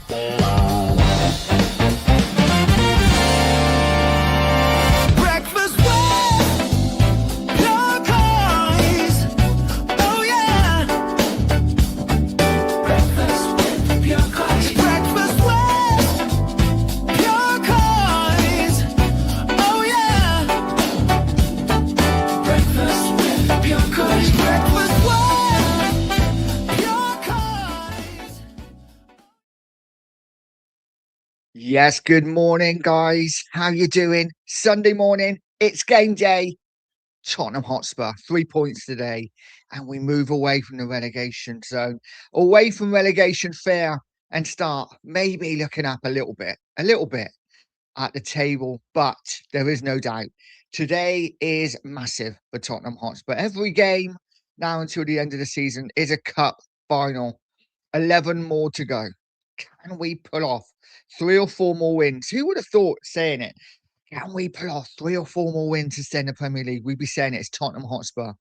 Breakfast with your Coys. Oh yeah. Breakfast with your Coys. Breakfast with your Coys. Oh yeah. Breakfast with your Coys. Breakfast with your Coys. Yes, good morning, guys. How you doing? Sunday morning, it's game day. Tottenham Hotspur, 3 points today, and we move away from the relegation zone, away from relegation fear, and start maybe looking up a little bit at the table. But there is no doubt today is massive for Tottenham Hotspur. Every game now until the end of the season is a cup final. 11 more to go. Can we pull off 3 or 4 more wins? Who would have thought saying it? Can we pull off 3 or 4 more wins to stay in the Premier League? We'd be saying it's Tottenham Hotspur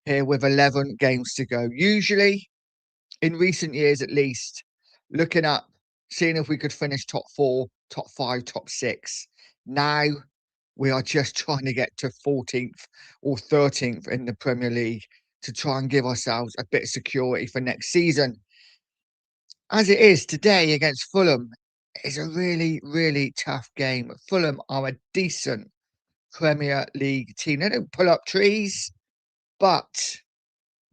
here with 11 games to go. Usually, in recent years at least, looking up, seeing if we could finish top 4, top 5, top 6. Now, we are just trying to get to 14th or 13th in the Premier League to try and give ourselves a bit of security for next season. As it is today against Fulham, is a really, really tough game. Fulham are a decent Premier League team. They don't pull up trees, but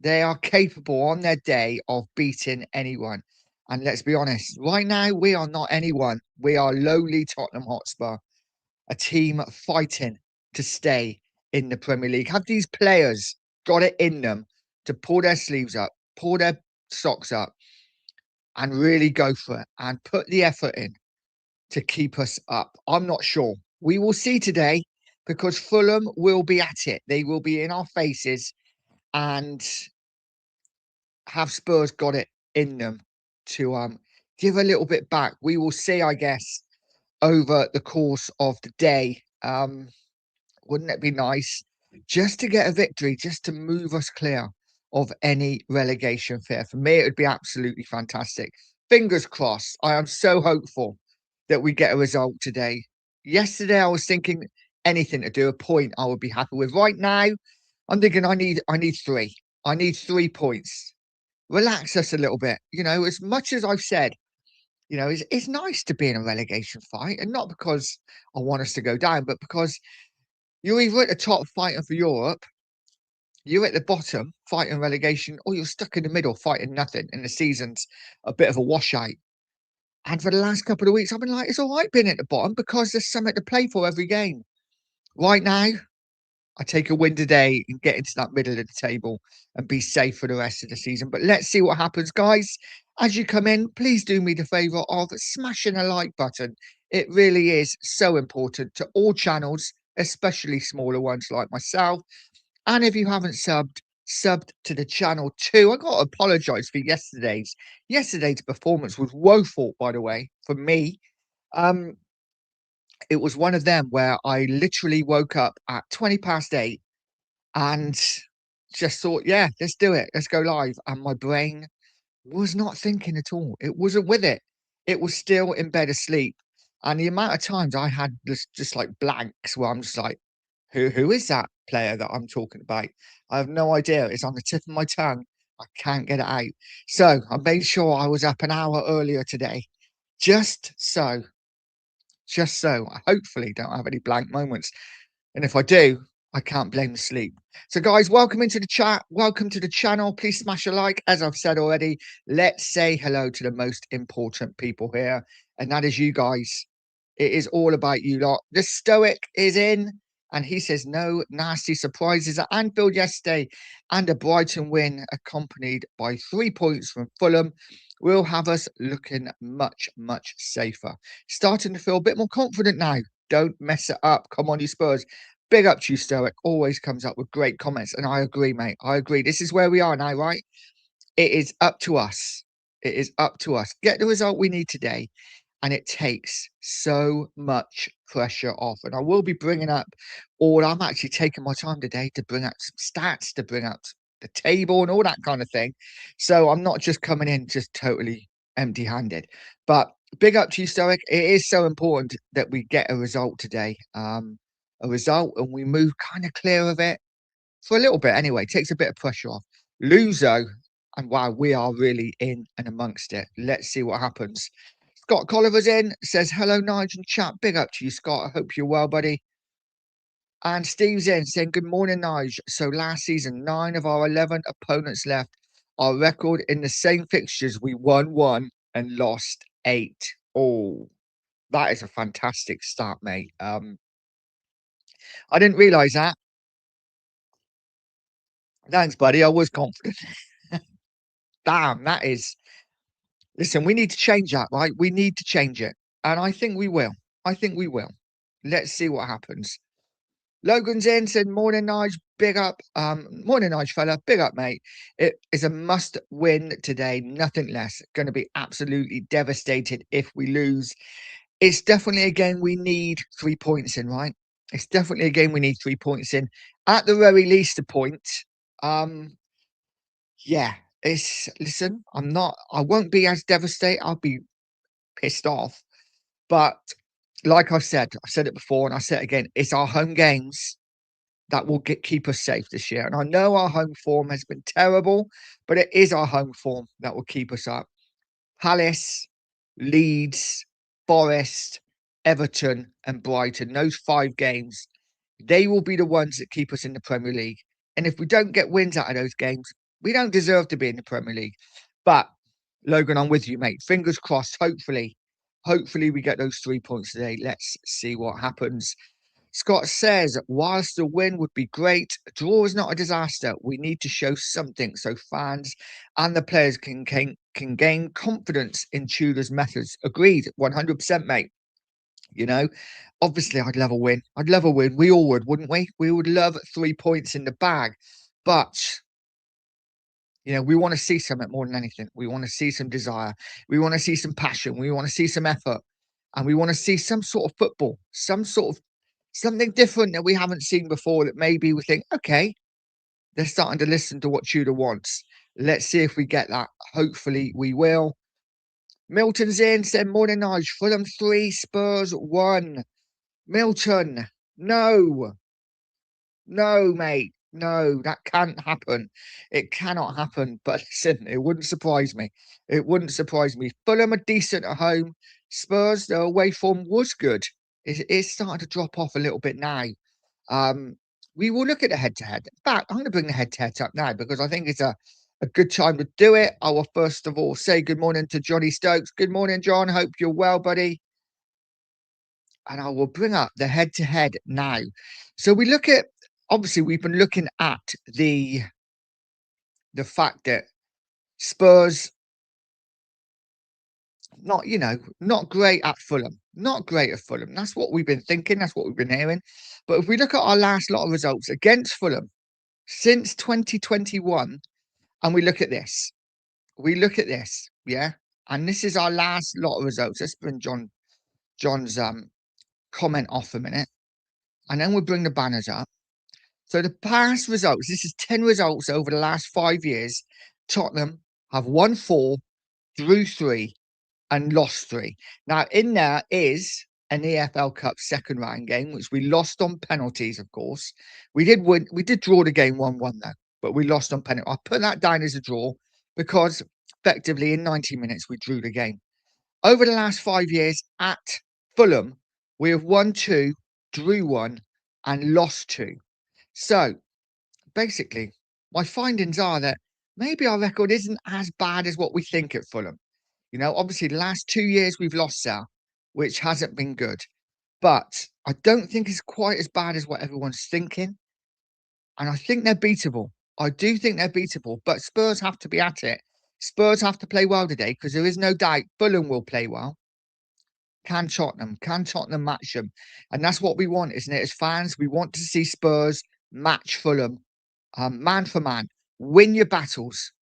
they are capable on their day of beating anyone. And let's be honest, right now we are not anyone. We are lowly Tottenham Hotspur, a team fighting to stay in the Premier League. Have these players got it in them to pull their sleeves up, pull their socks up, and really go for it and put the effort in to keep us up? I'm not sure. We will see today because Fulham will be at it. They will be in our faces, and have Spurs got it in them to give a little bit back? We will see, I guess, over the course of the day. Wouldn't it be nice just to get a victory, just to move us clear of any relegation fear? For me, it would be absolutely fantastic. Fingers crossed. I am so hopeful that we get a result today. Yesterday, I was thinking anything to do, a point I would be happy with. Right now, I'm thinking I need 3. I need 3 points. Relax us a little bit. You know, as much as I've said, it's nice to be in a relegation fight, and not because I want us to go down, but because you're either at the top fighting for Europe, you're at the bottom fighting relegation, or you're stuck in the middle fighting nothing, and the season's a bit of a washout. And for the last couple of weeks, I've been like, it's all right being at the bottom because there's something to play for every game. Right now, I take a win today and get into that middle of the table and be safe for the rest of the season. But let's see what happens, guys. As you come in, please do me the favour of smashing a like button. It really is so important to all channels, especially smaller ones like myself. And if you haven't subbed to the channel too. I got to apologise for yesterday's. Yesterday's performance was woeful, by the way, for me. Um, it was one of them where I literally woke up at 8:20 and just thought, yeah, let's do it. Let's go live. And my brain was not thinking at all. It wasn't with it. It was still in bed asleep. And the amount of times I had this just like blanks where I'm just like, who is that player that I'm talking about? I have no idea. It's on the tip of my tongue. I can't get it out. So I made sure I was up an hour earlier today, just so, I hopefully don't have any blank moments. And if I do, I can't blame the sleep. So, guys, welcome into the chat. Welcome to the channel. Please smash a like. As I've said already, let's say hello to the most important people here, and that is you guys. It is all about you lot. The Stoic is in, and he says no nasty surprises at Anfield yesterday, and a Brighton win accompanied by 3 points from Fulham will have us looking much, much safer. Starting to feel a bit more confident now. Don't mess it up. Come on, you Spurs. Big up to you, Stoic. Always comes up with great comments. And I agree, mate. I agree. This is where we are now, right? It is up to us. It is up to us. Get the result we need today. And it takes so much pressure off. And I will be bringing up I'm actually taking my time today to bring up some stats, to bring up the table and all that kind of thing. So I'm not just coming in just totally empty-handed. But big up to you, Stoic. It is so important that we get a result today. A result, and we move kind of clear of it for a little bit anyway. Takes a bit of pressure off. Luzo, and wow, we are really in and amongst it. Let's see what happens. Scott Colliver's in, says hello, Nigel and chat. Big up to you, Scott. I hope you're well, buddy. And Steve's in saying, good morning, Nige. So last season, 9 of our 11 opponents left. Our record in the same fixtures, we won 1 and lost 8. Oh, that is a fantastic start, mate. I didn't realise that. Thanks, buddy. I was confident. Damn, that is. Listen, we need to change that, right? We need to change it. And I think we will. I think we will. Let's see what happens. Logan's in, said, morning, Nige, big up. Morning, Nige, fella, big up, mate. It is a must win today, nothing less. Going to be absolutely devastated if we lose. It's definitely a game we need 3 points in, right? It's definitely a game we need 3 points in. At the very least, a point. Um, yeah, listen, I won't be as devastated. I'll be pissed off. But like I've said it before and I said it again, it's our home games that will keep us safe this year. And I know our home form has been terrible, but it is our home form that will keep us up. Palace, Leeds, Forest, Everton, and Brighton, those 5 games, they will be the ones that keep us in the Premier League. And if we don't get wins out of those games, we don't deserve to be in the Premier League. But Logan, I'm with you, mate. Fingers crossed. Hopefully we get those 3 points today. Let's see what happens. Scott says, whilst the win would be great, a draw is not a disaster. We need to show something so fans and the players can gain confidence in Tudor's methods. Agreed, 100%, mate. You know, obviously, I'd love a win. I'd love a win. We all would, wouldn't we? We would love 3 points in the bag. But, we want to see something more than anything. We want to see some desire. We want to see some passion. We want to see some effort. And we want to see some sort of football, something different that we haven't seen before that maybe we think, okay, they're starting to listen to what Tudor wants. Let's see if we get that. Hopefully we will. Milton's in, said morning Nige, Fulham 3, Spurs 1. Milton, no, no, mate. No, that can't happen. It cannot happen. But listen, it wouldn't surprise me. It wouldn't surprise me. Fulham are decent at home. Spurs, their away form was good. It's starting to drop off a little bit now. Um, we will look at the head-to-head. In fact, I'm going to bring the head-to-head up now because I think it's a good time to do it. I will first of all say good morning to Johnny Stokes. Good morning, John. Hope you're well, buddy. And I will bring up the head-to-head now. So we look at, obviously, we've been looking at the fact that Spurs not great at Fulham. Not great at Fulham. That's what we've been thinking. That's what we've been hearing. But if we look at our last lot of results against Fulham since 2021, and we look at this, yeah. And this is our last lot of results. Let's bring John's comment off a minute, and then we'll bring the banners up. So the past results, this is 10 results over the last 5 years. Tottenham have won 4, drew 3, and lost 3. Now, in there is an EFL Cup second round game, which we lost on penalties, of course. We did win, we did draw the game 1-1 though, but we lost on penalty. I put that down as a draw because effectively in 90 minutes we drew the game. Over the last 5 years at Fulham, we have won 2, drew 1, and lost 2. So basically, my findings are that maybe our record isn't as bad as what we think at Fulham. Obviously, the last 2 years we've lost Sal, which hasn't been good. But I don't think it's quite as bad as what everyone's thinking. And I think they're beatable. I do think they're beatable. But Spurs have to be at it. Spurs have to play well today because there is no doubt Fulham will play well. Can Tottenham match them? And that's what we want, isn't it? As fans, we want to see Spurs match Fulham, man for man. Win your battles.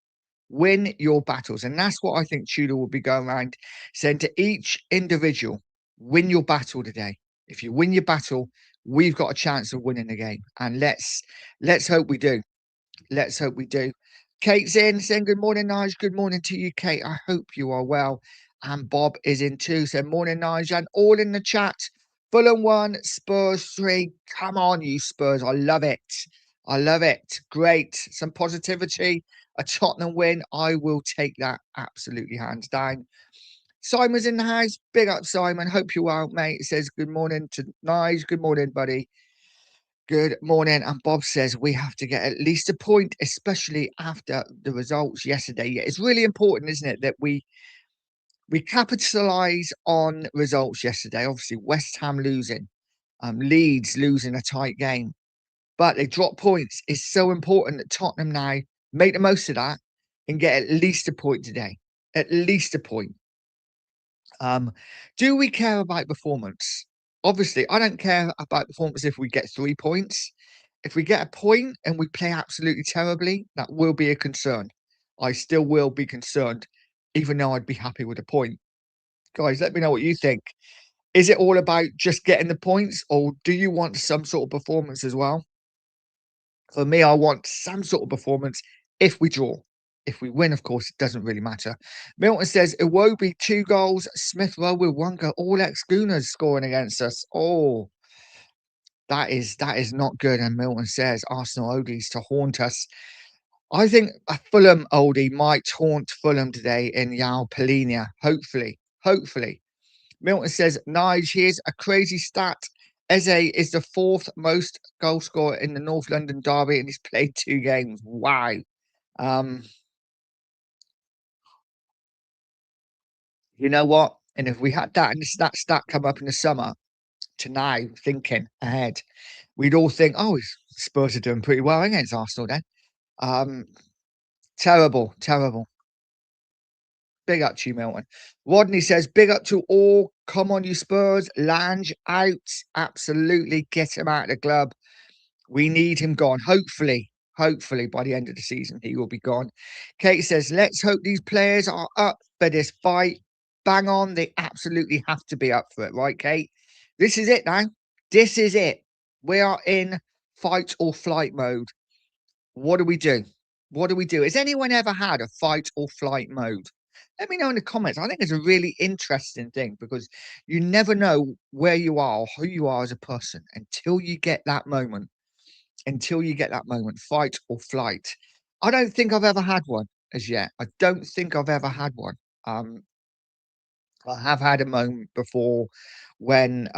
Win your battles. And that's what I think Tudor will be going around saying to each individual, win your battle today. If you win your battle, we've got a chance of winning the game. And let's hope we do. Let's hope we do. Kate's in saying good morning, Nige. Good morning to you, Kate. I hope you are well. and Bob is in too. So morning, Nigel, and all in the chat. Fulham 1, Spurs 3. Come on, you Spurs. I love it. I love it. Great. Some positivity. A Tottenham win. I will take that absolutely hands down. Simon's in the house. Big up, Simon. Hope you're well, mate. Says good morning to Nige. Good morning, buddy. Good morning. And Bob says we have to get at least a point, especially after the results yesterday. Yeah, it's really important, isn't it, that we capitalise on results yesterday. Obviously, West Ham losing, Leeds losing a tight game, but they drop points. It's so important that Tottenham now make the most of that and get at least a point today. At least a point. Do we care about performance? Obviously, I don't care about performance if we get 3 points. If we get a point and we play absolutely terribly, that will be a concern. I still will be concerned, even though I'd be happy with a point. Guys, let me know what you think. Is it all about just getting the points, or do you want some sort of performance as well? For me, I want some sort of performance if we draw. If we win, of course, it doesn't really matter. Milton says Iwobi 2 goals, Smith Rowe with 1 goal. All ex-Gooners scoring against us. Oh, that is not good. And Milton says Arsenal oldies to haunt us. I think a Fulham oldie might haunt Fulham today in Yao Polinia. Hopefully, hopefully. Milton says, Nige, here's a crazy stat. Eze is the 4th most goal scorer in the North London derby and he's played 2 games. Wow. Um, you know what? And if we had that stat come up in the summer to now thinking ahead, we'd all think, oh, Spurs are doing pretty well against Arsenal then. Um, terrible, terrible. Big up to you, Milton. Rodney says, big up to all. Come on, you Spurs. Lange out. Absolutely. Get him out of the club. We need him gone. Hopefully by the end of the season, he will be gone. Kate says, let's hope these players are up for this fight. Bang on. They absolutely have to be up for it, right, Kate? This is it now. This is it. We are in fight or flight mode. What do we do? What do we do? Has anyone ever had a fight or flight mode? Let me know in the comments. I think it's a really interesting thing because you never know where you are or who you are as a person until you get that moment. Until you get that moment, fight or flight. I don't think I've ever had one as yet. I don't think I've ever had one. Um, I have had a moment before when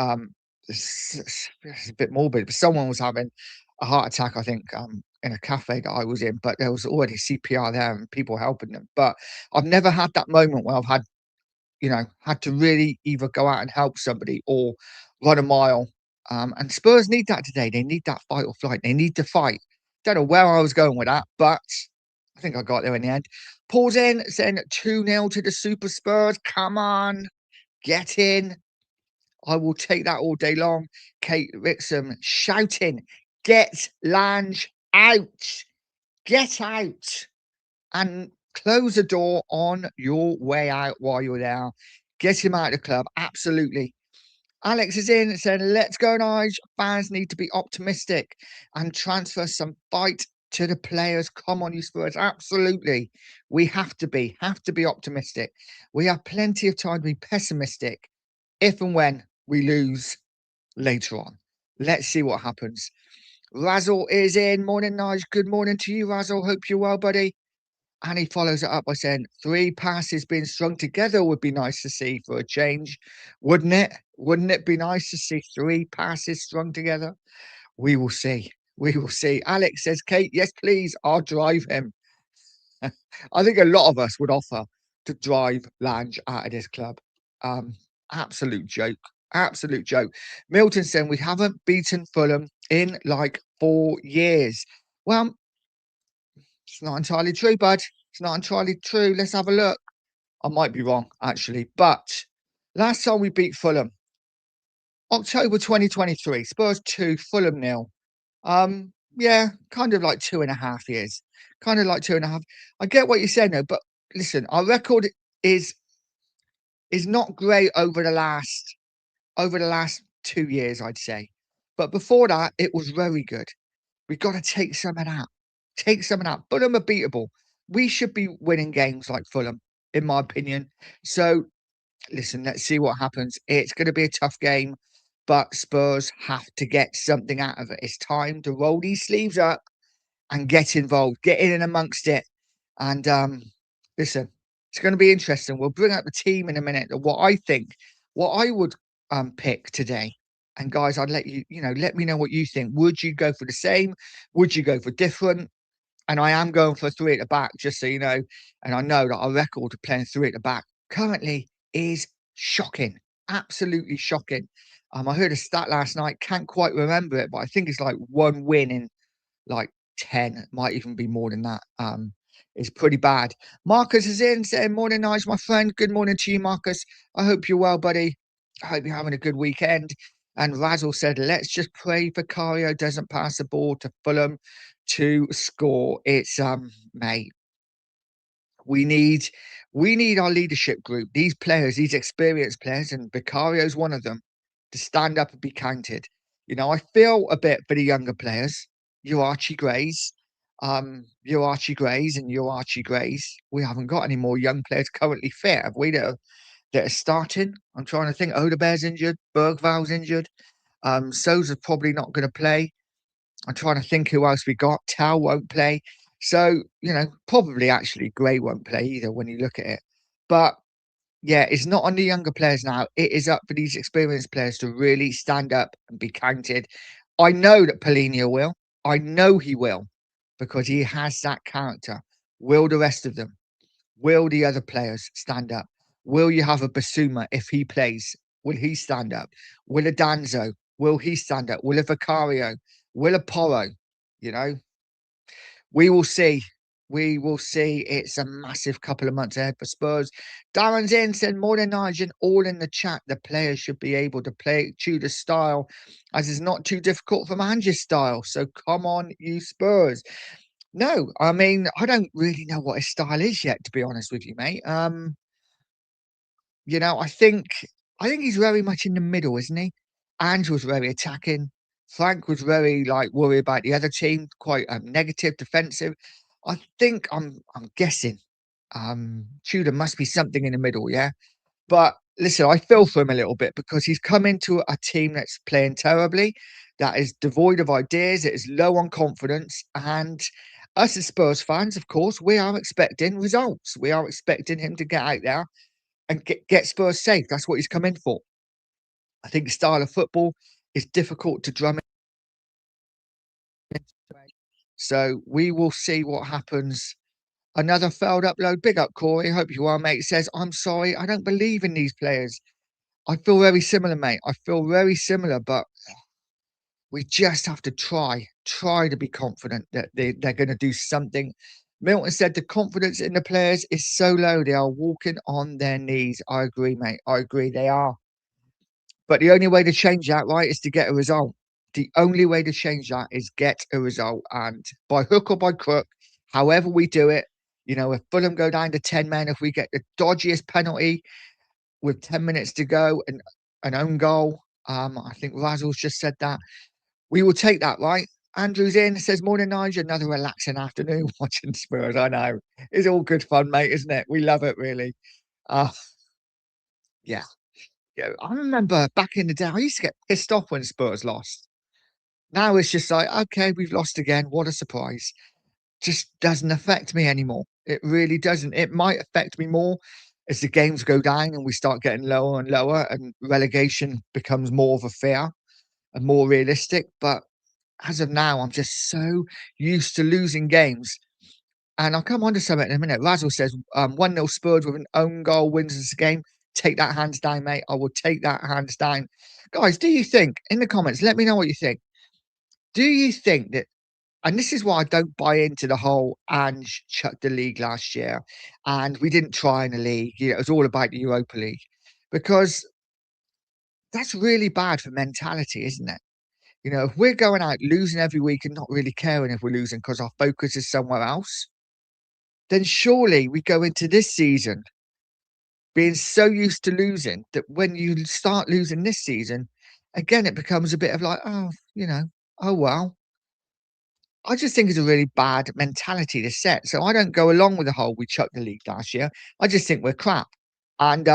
it's a bit morbid, but someone was having a heart attack, I think, in a cafe that I was in, but there was already CPR there and people helping them. But I've never had that moment where I've had, had to really either go out and help somebody or run a mile. And Spurs need that today. They need that fight or flight. They need to fight. Don't know where I was going with that, but I think I got there in the end. Paul's in saying 2-0 to the Super Spurs. Come on, get in. I will take that all day long. Kate Rixham shouting, get Lange out. Get out. And close the door on your way out while you're there. Get him out of the club. Absolutely. Alex is in saying, let's go, Nige. Fans need to be optimistic and transfer some fight to the players. Come on, you Spurs. Absolutely. We have to be optimistic. We have plenty of time to be pessimistic if and when we lose later on. Let's see what happens. Razzle is in. Morning, Nige. Good morning to you, Razzle. Hope you're well, buddy. And he follows it up by saying 3 passes being strung together would be nice to see for a change, wouldn't it? Wouldn't it be nice to see 3 passes strung together? We will see. We will see. Alex says, Kate, yes, please. I'll drive him. I think a lot of us would offer to drive Lange out of this club. Absolute joke. Absolute joke. Milton saying we haven't beaten Fulham in like 4 years. Well, it's not entirely true, bud. It's not entirely true. Let's have a look. I might be wrong, actually. But last time we beat Fulham, October 2023, Spurs 2, Fulham 0. Yeah, kind of like 2.5 years. Kind of like 2.5. I get what you're saying, though, but listen, our record is not great over the last 2 years, I'd say. But before that, it was very good. We've got to take some of that. Take some of that. Fulham are beatable. We should be winning games like Fulham, in my opinion. So Listen, let's see what happens. It's going to be a tough game, but Spurs have to get something out of it. It's time to roll these sleeves up and get involved, get in and amongst it. And listen, it's going to be interesting. We'll bring up the team in a minute. What I think, what I would pick today. And guys, I'd let you, let me know what you think. Would you go for the same? Would you go for different? And I am going for three at the back, just so you know. And I know that our record of playing three at the back currently is shocking, absolutely shocking. I heard a stat last night, can't quite remember it, but I think it's like one win in like 10, it might even be more than that. It's pretty bad. Marcus is in saying, Morning, nice, my friend. Good morning to you, Marcus. I hope you're well, buddy. I hope you're having a good weekend. And Razzle said, let's just pray Vicario doesn't pass the ball to Fulham to score. It's mate, we need we need our leadership group, these players, these experienced players, and Vicario's one of them, to stand up and be counted. I feel a bit for the younger players. Your Archie Grays, your Archie Grays and your Archie Grays. We haven't got any more young players currently fit, have we? That are starting. I'm trying to think. Odebear's injured, Bergval's injured. Sosa's probably not going to play. I'm trying to think who else we got. Tao won't play. So, probably actually Gray won't play either when you look at it. But yeah, it's not on the younger players now. It is up for these experienced players to really stand up and be counted. I know that Polina will. I know he will because he has that character. Will the rest of them? Will the other players stand up? Will you have a Basuma if he plays? Will he stand up? Will a Danzo? Will he stand up? Will a Vicario? Will a Porro? You know, we will see. We will see. It's a massive couple of months ahead for Spurs. Darren's in, said more than Nigel, all in the chat. The players should be able to play Tudor style, as it's not too difficult for Manchester style. So come on, you Spurs. No, I mean, I don't really know what his style is yet, to be honest with you, mate. I think he's very much in the middle, isn't he? Ange was very attacking. Frank was very like worried about the other team, quite negative, defensive. I think I'm guessing Tudor must be something in the middle, yeah. But listen, I feel for him a little bit because he's come into a team that's playing terribly, that is devoid of ideas, it is low on confidence. And us as Spurs fans, of course, we are expecting results. We are expecting him to get out there and get Spurs safe. That's what he's come in for. I think the style of football is difficult to drum in. So we will see what happens. Another failed upload. Big up, Corey. Hope you are, mate. Says, I'm sorry. I don't believe in these players. I feel very similar, mate. I feel very similar, but we just have to try to be confident that they're going to do something. Milton said the confidence in the players is so low, they are walking on their knees. I agree, mate. I agree. They are. But the only way to change that, right, is to get a result. The only way to change that is get a result. And by hook or by crook, however we do it, if Fulham go down to 10 men, if we get the dodgiest penalty with 10 minutes to go and an own goal, I think Razzle's just said that, we will take that, right? Andrew's in, says, Morning, Nigel. Another relaxing afternoon watching Spurs. I know. It's all good fun, mate, isn't it? We love it, really. Uh, yeah. Yeah, I remember back in the day, I used to get pissed off when Spurs lost. Now it's just like, okay, we've lost again. What a surprise. Just doesn't affect me anymore. It really doesn't. It might affect me more as the games go down and we start getting lower and lower and relegation becomes more of a fear and more realistic. But as of now, I'm just so used to losing games. And I'll come on to something in a minute. Razzle says 1-0 Spurs with an own goal wins this game. Take that hands down, mate. I will take that hands down. Guys, do you think, in the comments, let me know what you think. Do you think that, and this is why I don't buy into the whole Ange chucked the league last year and we didn't try in the league. It was all about the Europa League because that's really bad for mentality, isn't it? If we're going out losing every week and not really caring if we're losing because our focus is somewhere else, then surely we go into this season being so used to losing that when you start losing this season, again, it becomes a bit of like, oh, well. I just think it's a really bad mentality to set. So I don't go along with the whole we chucked the league last year. I just think we're crap. And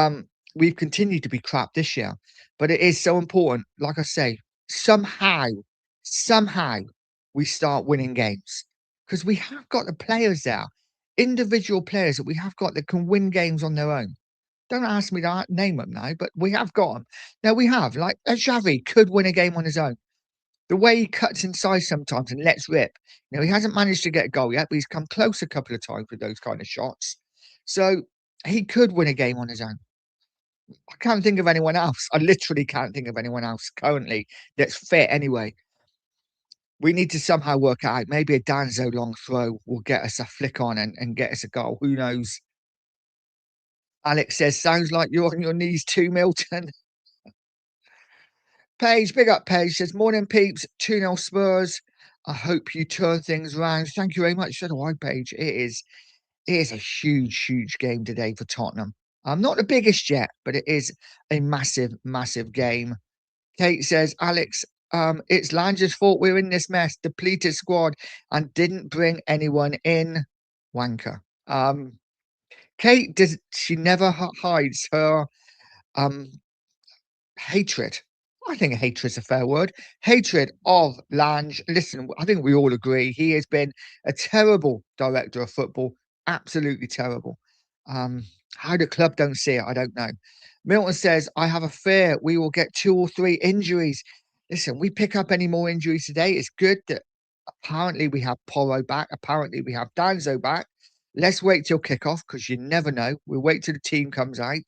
we've continued to be crap this year, but it is so important. Like I say, somehow we start winning games because we have got the players there, individual players that we have got that can win games on their own. Don't ask me to name them now, but we have got them. Now we have, like, Xavi could win a game on his own. The way he cuts inside sometimes and lets rip. He hasn't managed to get a goal yet, but he's come close a couple of times with those kind of shots. So he could win a game on his own. I can't think of anyone else. I literally can't think of anyone else currently that's fit anyway. We need to somehow work it out. Maybe a Danzo long throw will get us a flick on and get us a goal. Who knows? Alex says, sounds like you're on your knees too, Milton. Paige, big up Paige, says, morning peeps, 2-0 Spurs. I hope you turn things around. Thank you very much. So do I, Paige. It is a huge, huge game today for Tottenham. Not the biggest yet, but it is a massive, massive game. Kate says, Alex, it's Lange's fault we're in this mess. Depleted squad and didn't bring anyone in. Wanker. Kate does she never hides her um hatred. I think hatred's a fair word. Hatred of Lange. Listen, I think we all agree he has been a terrible director of football. Absolutely terrible. How the club don't see it, I don't know. Milton says, I have a fear we will get 2 or 3 injuries. Listen, we pick up any more injuries today. It's good that apparently we have Porro back. Apparently we have Danzo back. Let's wait till kickoff because you never know. We'll wait till the team comes out.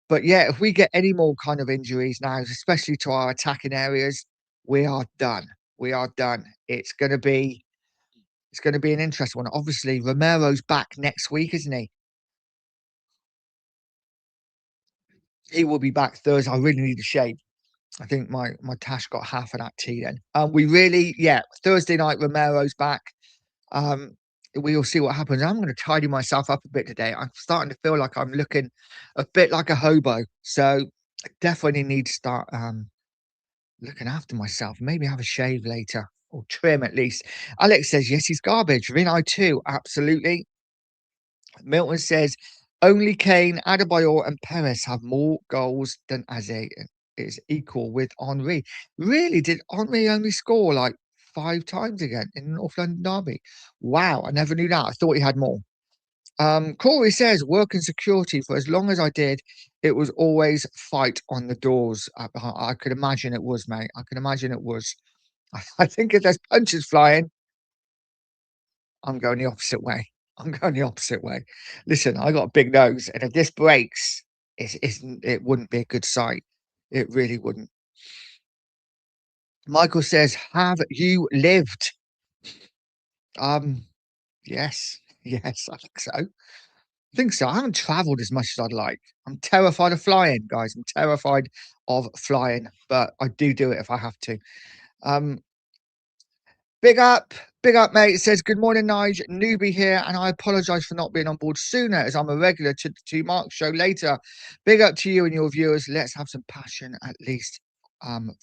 But yeah, if we get any more kind of injuries now, especially to our attacking areas, we are done. We are done. It's gonna be an interesting one. Obviously, Romero's back next week, isn't he? He will be back Thursday. I really need a shave. I think my Tash got half of that tea then. We really, yeah, Thursday night, Romero's back. Um, we will see what happens. I'm going to tidy myself up a bit today. I'm starting to feel like I'm looking a bit like a hobo. So I definitely need to start looking after myself. Maybe have a shave later or trim at least. Alex says, yes, he's garbage. Vinai too. Absolutely. Milton says, only Kane, Adebayor, and Perez have more goals than Aze is equal with Henri. Really? Did Henri only score like 5 times again in North London Derby? Wow, I never knew that. I thought he had more. Corey says, work in security for as long as I did, it was always fight on the doors. I could imagine it was, mate. I can imagine it was. I think if there's punches flying, I'm going the opposite way. I'm going the opposite way. Listen, I got a big nose, and if this breaks, it wouldn't be a good sight. It really wouldn't. Michael says, "Have you lived?" Um, yes, yes, I think so. I think so. I haven't travelled as much as I'd like. I'm terrified of flying, guys. I'm terrified of flying, but I do it if I have to. Um, Big up, big up, mate. It says, good morning, Nige. Newbie here, and I apologise for not being on board sooner as I'm a regular to the Two Marks show later. Big up to you and your viewers. Let's have some passion at least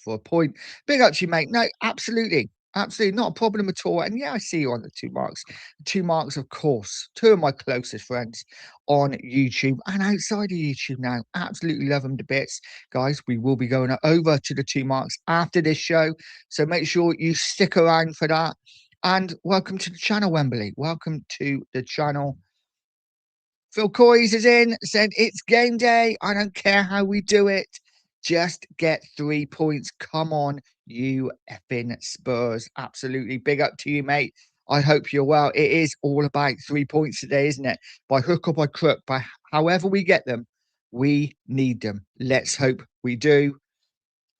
for a point. Big up to you, mate. No, absolutely. Absolutely not a problem at all. And yeah, I see you on the Two Marks. Two Marks, of course, two of my closest friends on YouTube and outside of YouTube now. Absolutely love them to bits. Guys, we will be going over to the Two Marks after this show. So make sure you stick around for that. And welcome to the channel, Wembley. Welcome to the channel. Phil Coys is in, said it's game day. I don't care how we do it. Just get 3 points. Come on, you effing Spurs. Absolutely. Big up to you, mate. I hope you're well. It is all about 3 points today, isn't it? By hook or by crook, by however we get them, we need them. Let's hope we do.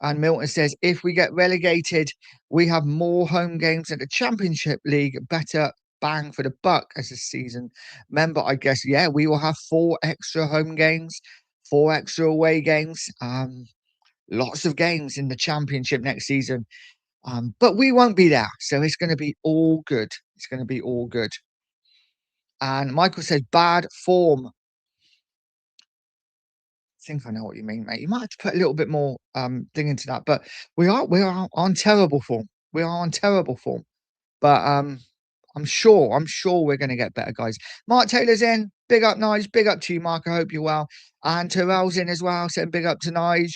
And Milton says, if we get relegated, we have more home games in the Championship League. Better bang for the buck as a season member, I guess. Yeah, we will have 4 extra home games, 4 extra away games. Lots of games in the Championship next season. But we won't be there. So it's going to be all good. It's going to be all good. And Michael says, bad form. Think I know what you mean, mate. You might have to put a little bit more thing into that, but we are on terrible form. We are on terrible form. But I'm sure we're going to get better, guys. Mark Taylor's in. Big up, Nige. Big up to you, Mark. I hope you're well. And Terrell's in as well. Saying big up to Nige.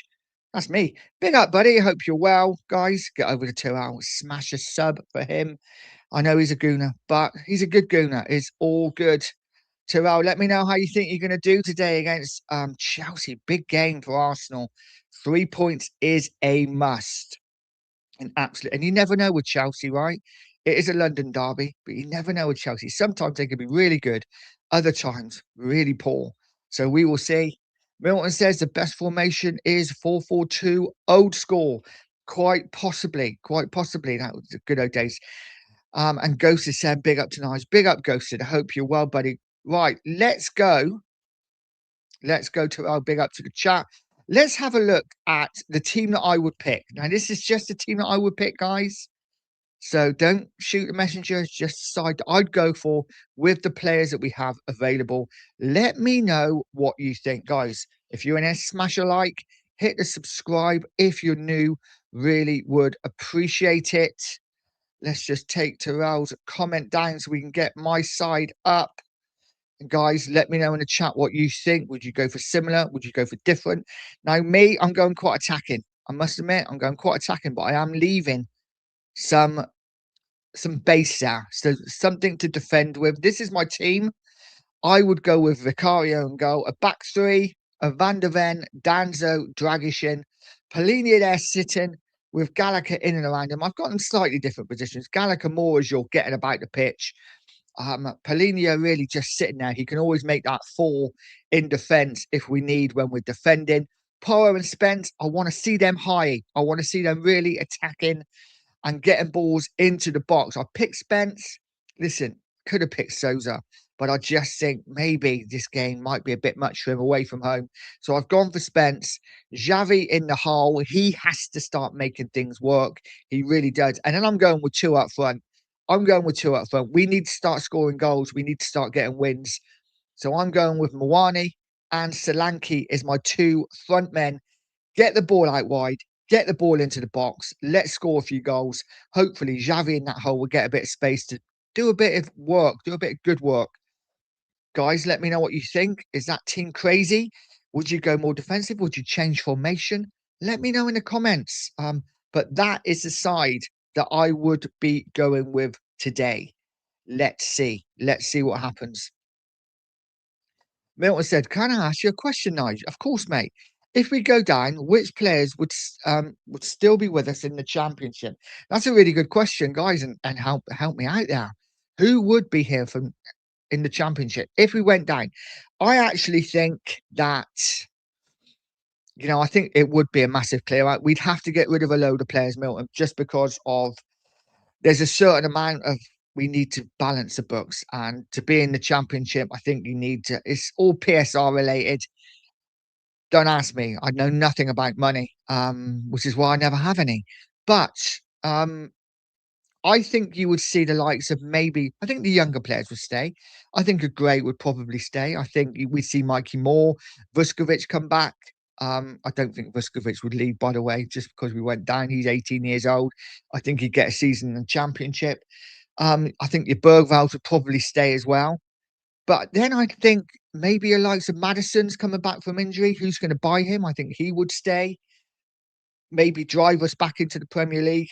That's me. Big up, buddy. Hope you're well, guys. Get over to Terrell. Smash a sub for him. I know he's a gooner, but he's a good gooner. It's all good. Terrell, let me know how you think you're going to do today against Chelsea. Big game for Arsenal. 3 points is a must. An absolute, and you never know with Chelsea, right? It is a London derby, but you never know with Chelsea. Sometimes they can be really good, other times really poor. So we will see. Milton says the best formation is 4-4-2 old school. Quite possibly. That was the good old days. And Ghosted said, big up tonight. Big up, Ghosted. I hope you're well, buddy. Right, let's go. Let's go to our big up to the chat. Let's have a look at the team that I would pick. Now, this is just the team that I would pick, guys. So don't shoot the messenger. Just decide I'd go for with the players that we have available. Let me know what you think, guys. If you're in a smash a like, hit the subscribe. If you're new, really would appreciate it. Let's just take Terrell's comment down so we can get my side up. And guys, let me know in the chat what you think. Would you go for similar? Would you go for different? Now, me, I'm going quite attacking. I must admit, I'm going quite attacking, but I am leaving some base there. So something to defend with. This is my team. I would go with Vicario and go a back three, a Van der Ven, Danzo, Dragishin, Polina there sitting with Gallagher in and around him. I've got them slightly different positions. Gallagher more as you're getting about the pitch. Polina really just sitting there. He can always make that four in defence if we need when we're defending. Porro and Spence, I want to see them high. I want to see them really attacking and getting balls into the box. I picked Spence. Listen, could have picked Souza, but I just think maybe this game might be a bit much for him away from home. So I've gone for Spence. Xavi in the hole. He has to start making things work. He really does. And then I'm going with two up front. We need to start scoring goals. We need to start getting wins. So I'm going with Mwani and Solanke as my two front men. Get the ball out wide. Get the ball into the box. Let's score a few goals. Hopefully, Xavi in that hole will get a bit of space to do a bit of work, do a bit of good work. Guys, let me know what you think. Is that team crazy? Would you go more defensive? Would you change formation? Let me know in the comments. But that is the side that I would be going with today. Let's see. Let's see what happens. Milton said, "Can I ask you a question, Nigel?" Of course, mate. If we go down, which players would still be with us in the championship? That's a really good question, guys, and help me out there. Who would be here from in the championship if we went down? I actually think that I think it would be a massive clear out. We'd have to get rid of a load of players, Milton, just because of there's a certain amount of we need to balance the books, and to be in the championship, I think you need to. It's all PSR related. Don't ask me. I know nothing about money, which is why I never have any. But um, I think you would see the likes of maybe. I think the younger players would stay. I think a Gray would probably stay. I think we'd see Mikey Moore, Vuskovic come back. I don't think Vuskovic would leave, by the way, just because we went down. He's 18 years old. I think he'd get a season in the championship. I think your Bergveld would probably stay as well. But then I think maybe a likes of Madison's coming back from injury. Who's going to buy him? I think he would stay. Maybe drive us back into the Premier League.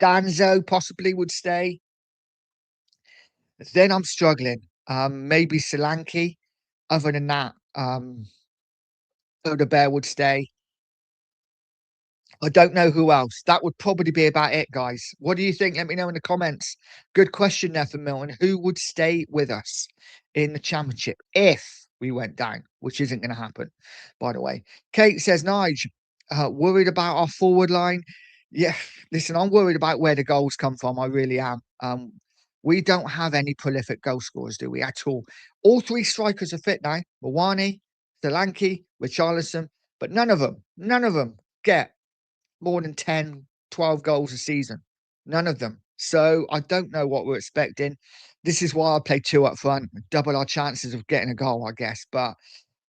Danzo possibly would stay. Then I'm struggling. Maybe Solanke. Other than that, Bear would stay. I don't know who else. That would probably be about it, guys. What do you think? Let me know in the comments. Good question there for Milton. Who would stay with us in the championship if we went down, which isn't going to happen, by the way. Kate says, Nige, worried about our forward line? Yeah, listen, I'm worried about where the goals come from. I really am. We don't have any prolific goal scorers, do we, at all? All three strikers are fit now. Mawani, Solanke, Richarlison, but none of them get more than 10, 12 goals a season. None of them. So I don't know what we're expecting. This is why I play two up front, double our chances of getting a goal, I guess. But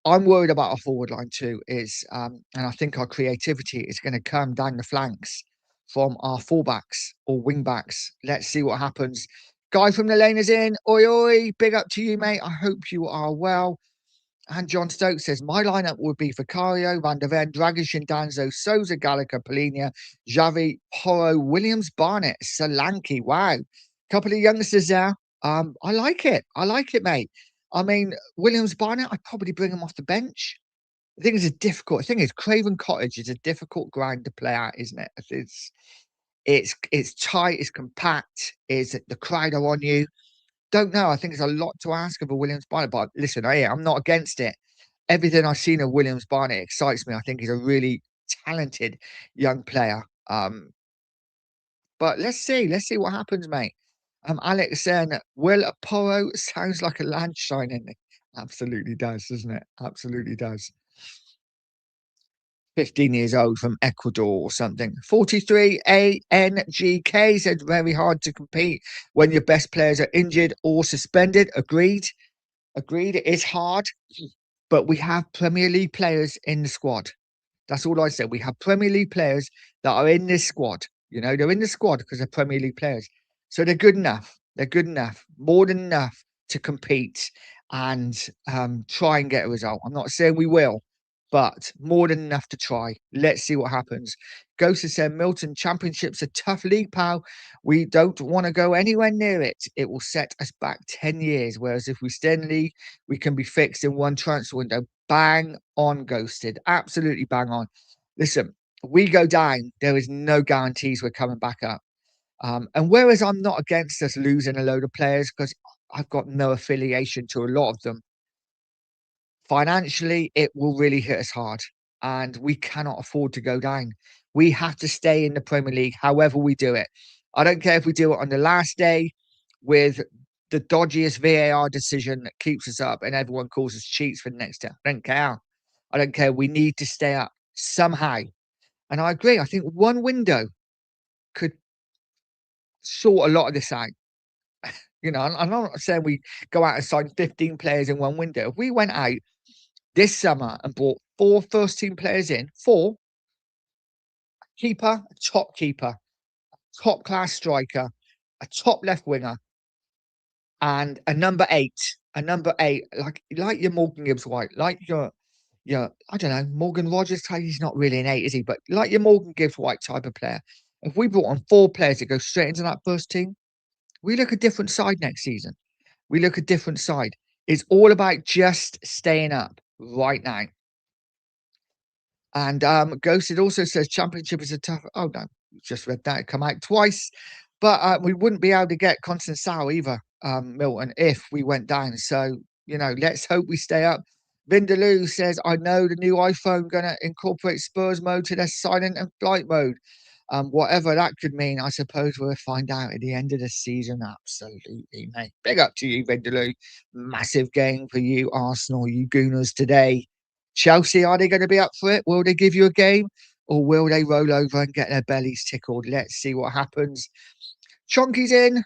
I'm worried about our forward line too, and I think our creativity is going to come down the flanks. from our fullbacks or wing backs. Let's see what happens. Guy from the lane is in. Oi, oi. Big up to you, mate. I hope you are well. And John Stokes says, my lineup would be Vicario, Van der Ven, Dragic, Danzo, Souza, Gallagher, Polina, Xavi, Porro, Williams, Barnett, Solanke. Wow. Couple of youngsters there. I like it. I like it, mate. I mean, Williams, Barnett, I'd probably bring him off the bench. I think it's a difficult. The thing is, Craven Cottage is a difficult ground to play at, isn't it? It's tight, it's compact, is the crowd are on you. Don't know. I think it's a lot to ask of a Williams Barnett, but listen, I'm not against it. Everything I've seen of Williams Barnett excites me. I think he's a really talented young player. But let's see what happens, mate. Alex saying, Will Porro sounds like a land signing. Absolutely does, doesn't it? Absolutely does. 15 years old from Ecuador or something. 43 ANGK said very hard to compete when your best players are injured or suspended. Agreed. Agreed. It is hard, but we have Premier League players in the squad. That's all I said. We have Premier League players that are in this squad. You know, they're in the squad because they're Premier League players. So they're good enough. They're good enough, more than enough to compete and try and get a result. I'm not saying we will, but more than enough to try. Let's see what happens. Ghost has said, Milton, Championship's a tough league, pal. We don't want to go anywhere near it. It will set us back 10 years. Whereas if we stay in the league, we can be fixed in one transfer window. Bang on, Ghosted. Absolutely bang on. Listen, we go down, there is no guarantees we're coming back up. And whereas I'm not against us losing a load of players because I've got no affiliation to a lot of them, financially, it will really hit us hard. And we cannot afford to go down. We have to stay in the Premier League, however we do it. I don't care if we do it on the last day with the dodgiest VAR decision that keeps us up and everyone calls us cheats for the next time. I don't care. I don't care. We need to stay up somehow. And I agree. I think one window could sort a lot of this out. You know, I'm not saying we go out and sign 15 players in one window. If we went out this summer and brought 4 first team players in, 4, keeper, top class striker, a top left winger, and a number 8, like your Morgan Gibbs White, like your I don't know, Morgan Rogers type. He's not really an 8, is he? But like your Morgan Gibbs White type of player. If we brought on 4 players that go straight into that first team, we look a different side next season. We look a different side. It's all about just staying up right now. And Ghosted also says Championship is a tough. Oh no, just read that come out twice. But we wouldn't be able to get Constant Sow either, Milton, if we went down. So you know, let's hope we stay up. Vindaloo says, I know the new iPhone gonna incorporate Spurs mode to their silent and flight mode. Whatever that could mean, I suppose we'll find out at the end of the season. Absolutely, mate. Big up to you, Vindaloo. Massive game for you, Arsenal, you Gooners today. Chelsea, are they going to be up for it? Will they give you a game? Or will they roll over and get their bellies tickled? Let's see what happens. Chonky's in.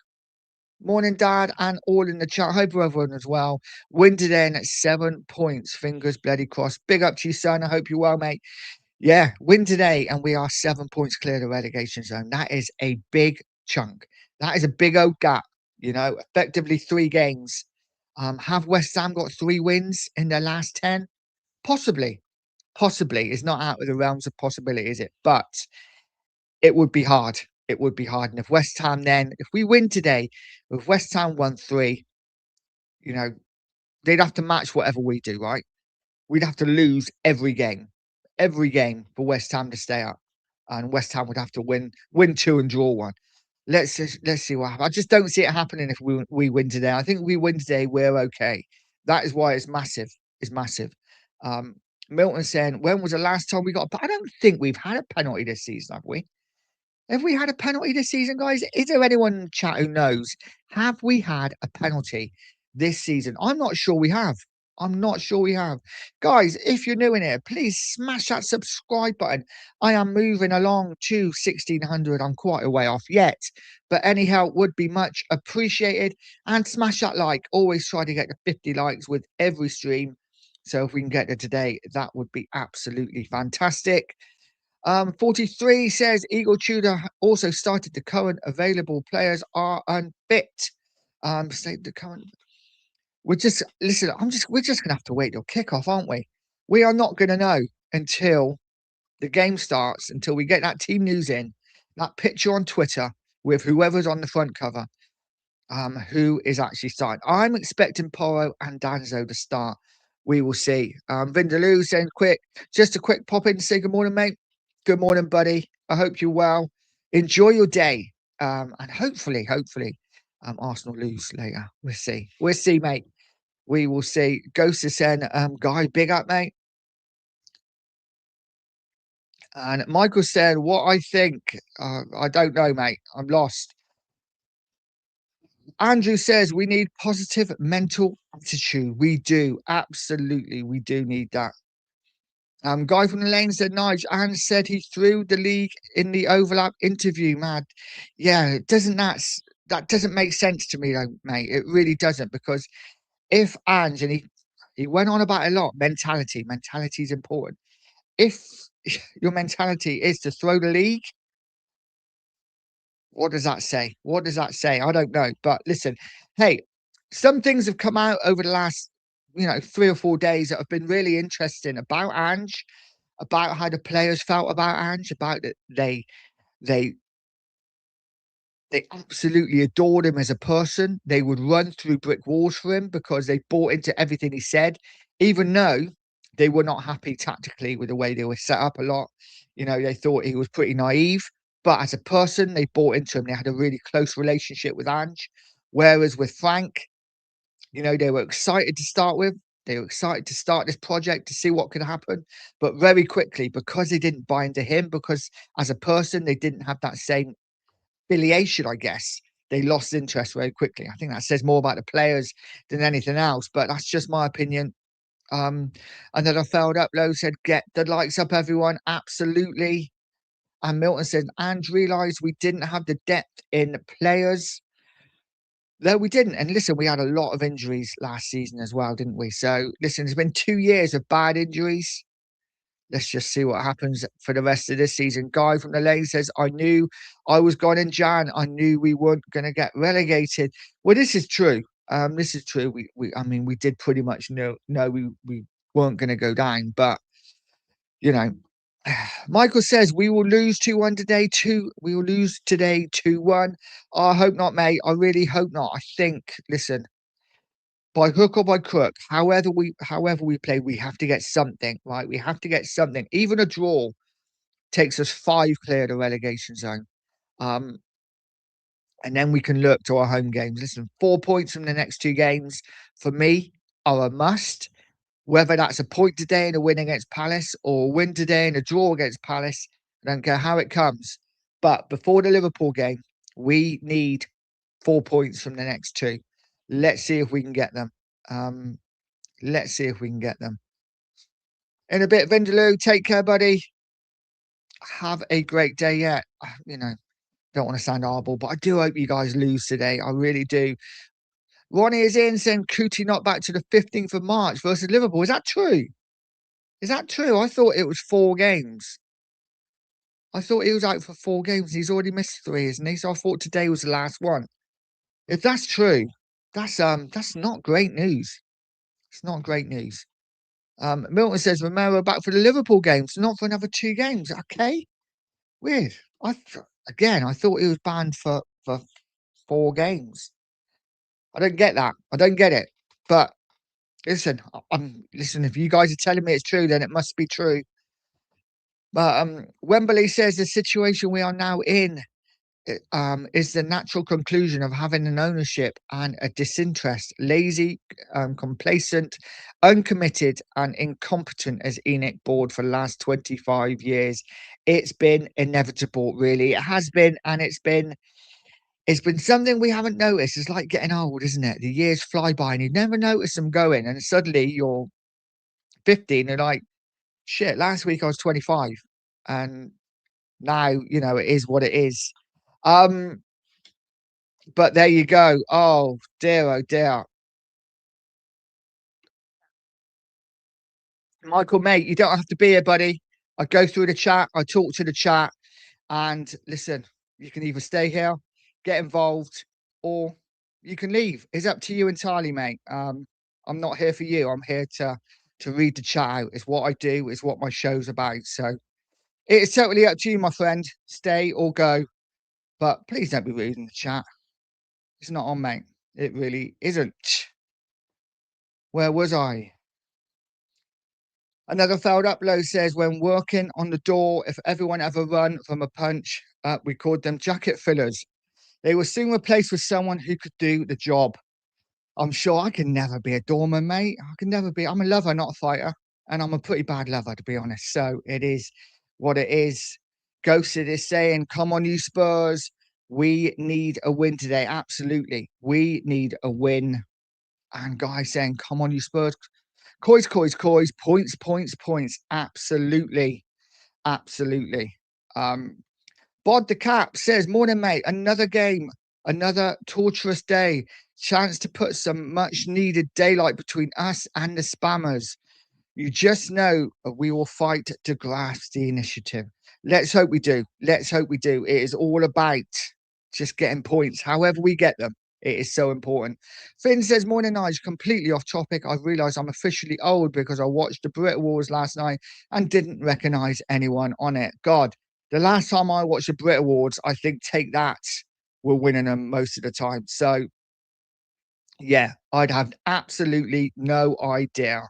Morning, Dad, and all in the chat. Hope everyone as well. Winter then at 7 points. Fingers bloody crossed. Big up to you, son. I hope you're well, mate. Yeah, win today, and we are 7 points clear of the relegation zone. That is a big chunk. That is a big old gap. You know, effectively 3 games. Have West Ham got 3 wins in their last 10? Possibly. Possibly. It's not out of the realms of possibility, is it? But it would be hard. It would be hard. And if West Ham then, if we win today, if West Ham won 3, you know, they'd have to match whatever we do, right? We'd have to lose every game for West Ham to stay up, and West Ham would have to win 2 and draw 1. Let's see what happens. I just don't see it happening if we win today. I think if we win today, we're okay. That is why it's massive. It's massive. Milton saying, when was the last time we got? I don't think we've had a penalty this season, have we? Have we had a penalty this season, guys? Is there anyone in the chat who knows? Have we had a penalty this season? I'm not sure we have. I'm not sure we have. Guys, if you're new in here, please smash that subscribe button. I am moving along to 1600. I'm quite a way off yet, but any help would be much appreciated. And smash that like. Always try to get to 50 likes with every stream. So if we can get there today, that would be absolutely fantastic. 43 says Eagle Tudor also started the current available players are unfit. State the current. We're just listen. We're just gonna have to wait till kickoff, aren't we? We are not gonna know until the game starts, until we get that team news in, that picture on Twitter with whoever's on the front cover, who is actually starting. I'm expecting Porro and Danzo to start. We will see. Vindaloo saying just a quick pop in to say good morning, mate. Good morning, buddy. I hope you're well. Enjoy your day. And hopefully, Arsenal lose later. We'll see. We'll see, mate. We will see. Ghost is saying, Guy, big up, mate. And Michael said, what I think, I don't know, mate. I'm lost. Andrew says we need positive mental attitude. We do. Absolutely. We do need that. Guy from the lane said, Nige, and said he threw the league in the overlap interview, man. Yeah, that doesn't make sense to me, though, mate. It really doesn't, because if Ange, and he went on about a lot, mentality is important. If your mentality is to throw the league, what does that say? What does that say? I don't know. But listen, hey, some things have come out over the last, 3 or 4 days that have been really interesting about Ange, about how the players felt about Ange, about that they they absolutely adored him as a person. They would run through brick walls for him because they bought into everything he said, even though they were not happy tactically with the way they were set up a lot. They thought he was pretty naive, but as a person, they bought into him. They had a really close relationship with Ange. Whereas with Frank, they were excited to start with. They were excited to start this project to see what could happen. But very quickly, because they didn't buy into him, because as a person, they didn't have that same affiliation, I guess. They lost interest very quickly. I think that says more about the players than anything else, but that's just my opinion. And then I followed up low, said, get the likes up, everyone. Absolutely. And Milton said, and realised we didn't have the depth in players. No, we didn't. And listen, we had a lot of injuries last season as well, didn't we? So listen, it's been 2 years of bad injuries. Let's just see what happens for the rest of this season. Guy from the lane says, I knew I was gone in Jan. I knew we weren't going to get relegated. Well, this is true. This is true. We did pretty much know we weren't going to go down. But, you know, Michael says, we will lose 2-1 today. We will lose today 2-1. I hope not, mate. I really hope not. I think, listen, by hook or by crook, however we play, we have to get something, right? We have to get something. Even a draw takes us 5 clear of the relegation zone. Um, and then we can look to our home games. Listen, 4 points from the next 2 games for me are a must. Whether that's a point today and a win against Palace, or a win today and a draw against Palace, I don't care how it comes. But before the Liverpool game, we need 4 points from the next 2. Let's see if we can get them. Um, let's see if we can get them. In a bit, Vindaloo, take care, buddy. Have a great day. Yeah, don't want to sound horrible, but I do hope you guys lose today. I really do. Ronnie is in saying Kuti not back to the 15th of March versus Liverpool. Is that true? Is that true? I thought it was 4 games. I thought he was out for 4 games. He's already missed 3, isn't he? So I thought today was the last one. If that's true, that's not great news. It's not great news. Milton says Romero back for the Liverpool games, not for another 2 games. Okay, weird. I thought he was banned for 4 games. I don't get that. I don't get it. But listen, listen. If you guys are telling me it's true, then it must be true. But Wembley says the situation we are now in is the natural conclusion of having an ownership and a disinterest, lazy, complacent, uncommitted, and incompetent as ENIC board for the last 25 years. It's been inevitable, really. It has been, and it's been something we haven't noticed. It's like getting old, isn't it? The years fly by and you never notice them going, and suddenly you're 50 and you're like, shit, last week I was 25. And now, it is what it is. But there you go. Oh dear, oh dear. Michael, mate, you don't have to be here, buddy. I go through the chat, I talk to the chat, and listen, you can either stay here, get involved, or you can leave. It's up to you entirely, mate. I'm not here for you. I'm here to read the chat out. It's what I do. It's what my show's about. So it's totally up to you, my friend. Stay or go, but please don't be rude in the chat. It's not on, mate. It really isn't. Where was I? Another failed upload says, when working on the door, if everyone ever run from a punch, we called them jacket fillers. They were soon replaced with someone who could do the job. I'm sure I can never be a doorman, mate. I can never be. I'm a lover, not a fighter. And I'm a pretty bad lover, to be honest. So it is what it is. Ghosted is saying, come on, you Spurs. We need a win today. Absolutely. We need a win. And Guy saying, come on, you Spurs. Coys, coys, coys. Points, points, points. Absolutely. Absolutely. Bod the Cap says, morning, mate. Another game, another torturous day. Chance to put some much needed daylight between us and the spammers. You just know we will fight to grasp the initiative. Let's hope we do. Let's hope we do. It is all about just getting points, however we get them. It is so important. Finn says, morning, Nige, completely off topic. I've realised I'm officially old because I watched the Brit Wars last night and didn't recognise anyone on it. God, the last time I watched the Brit Awards, I think Take That were winning them most of the time. So, yeah, I'd have absolutely no idea.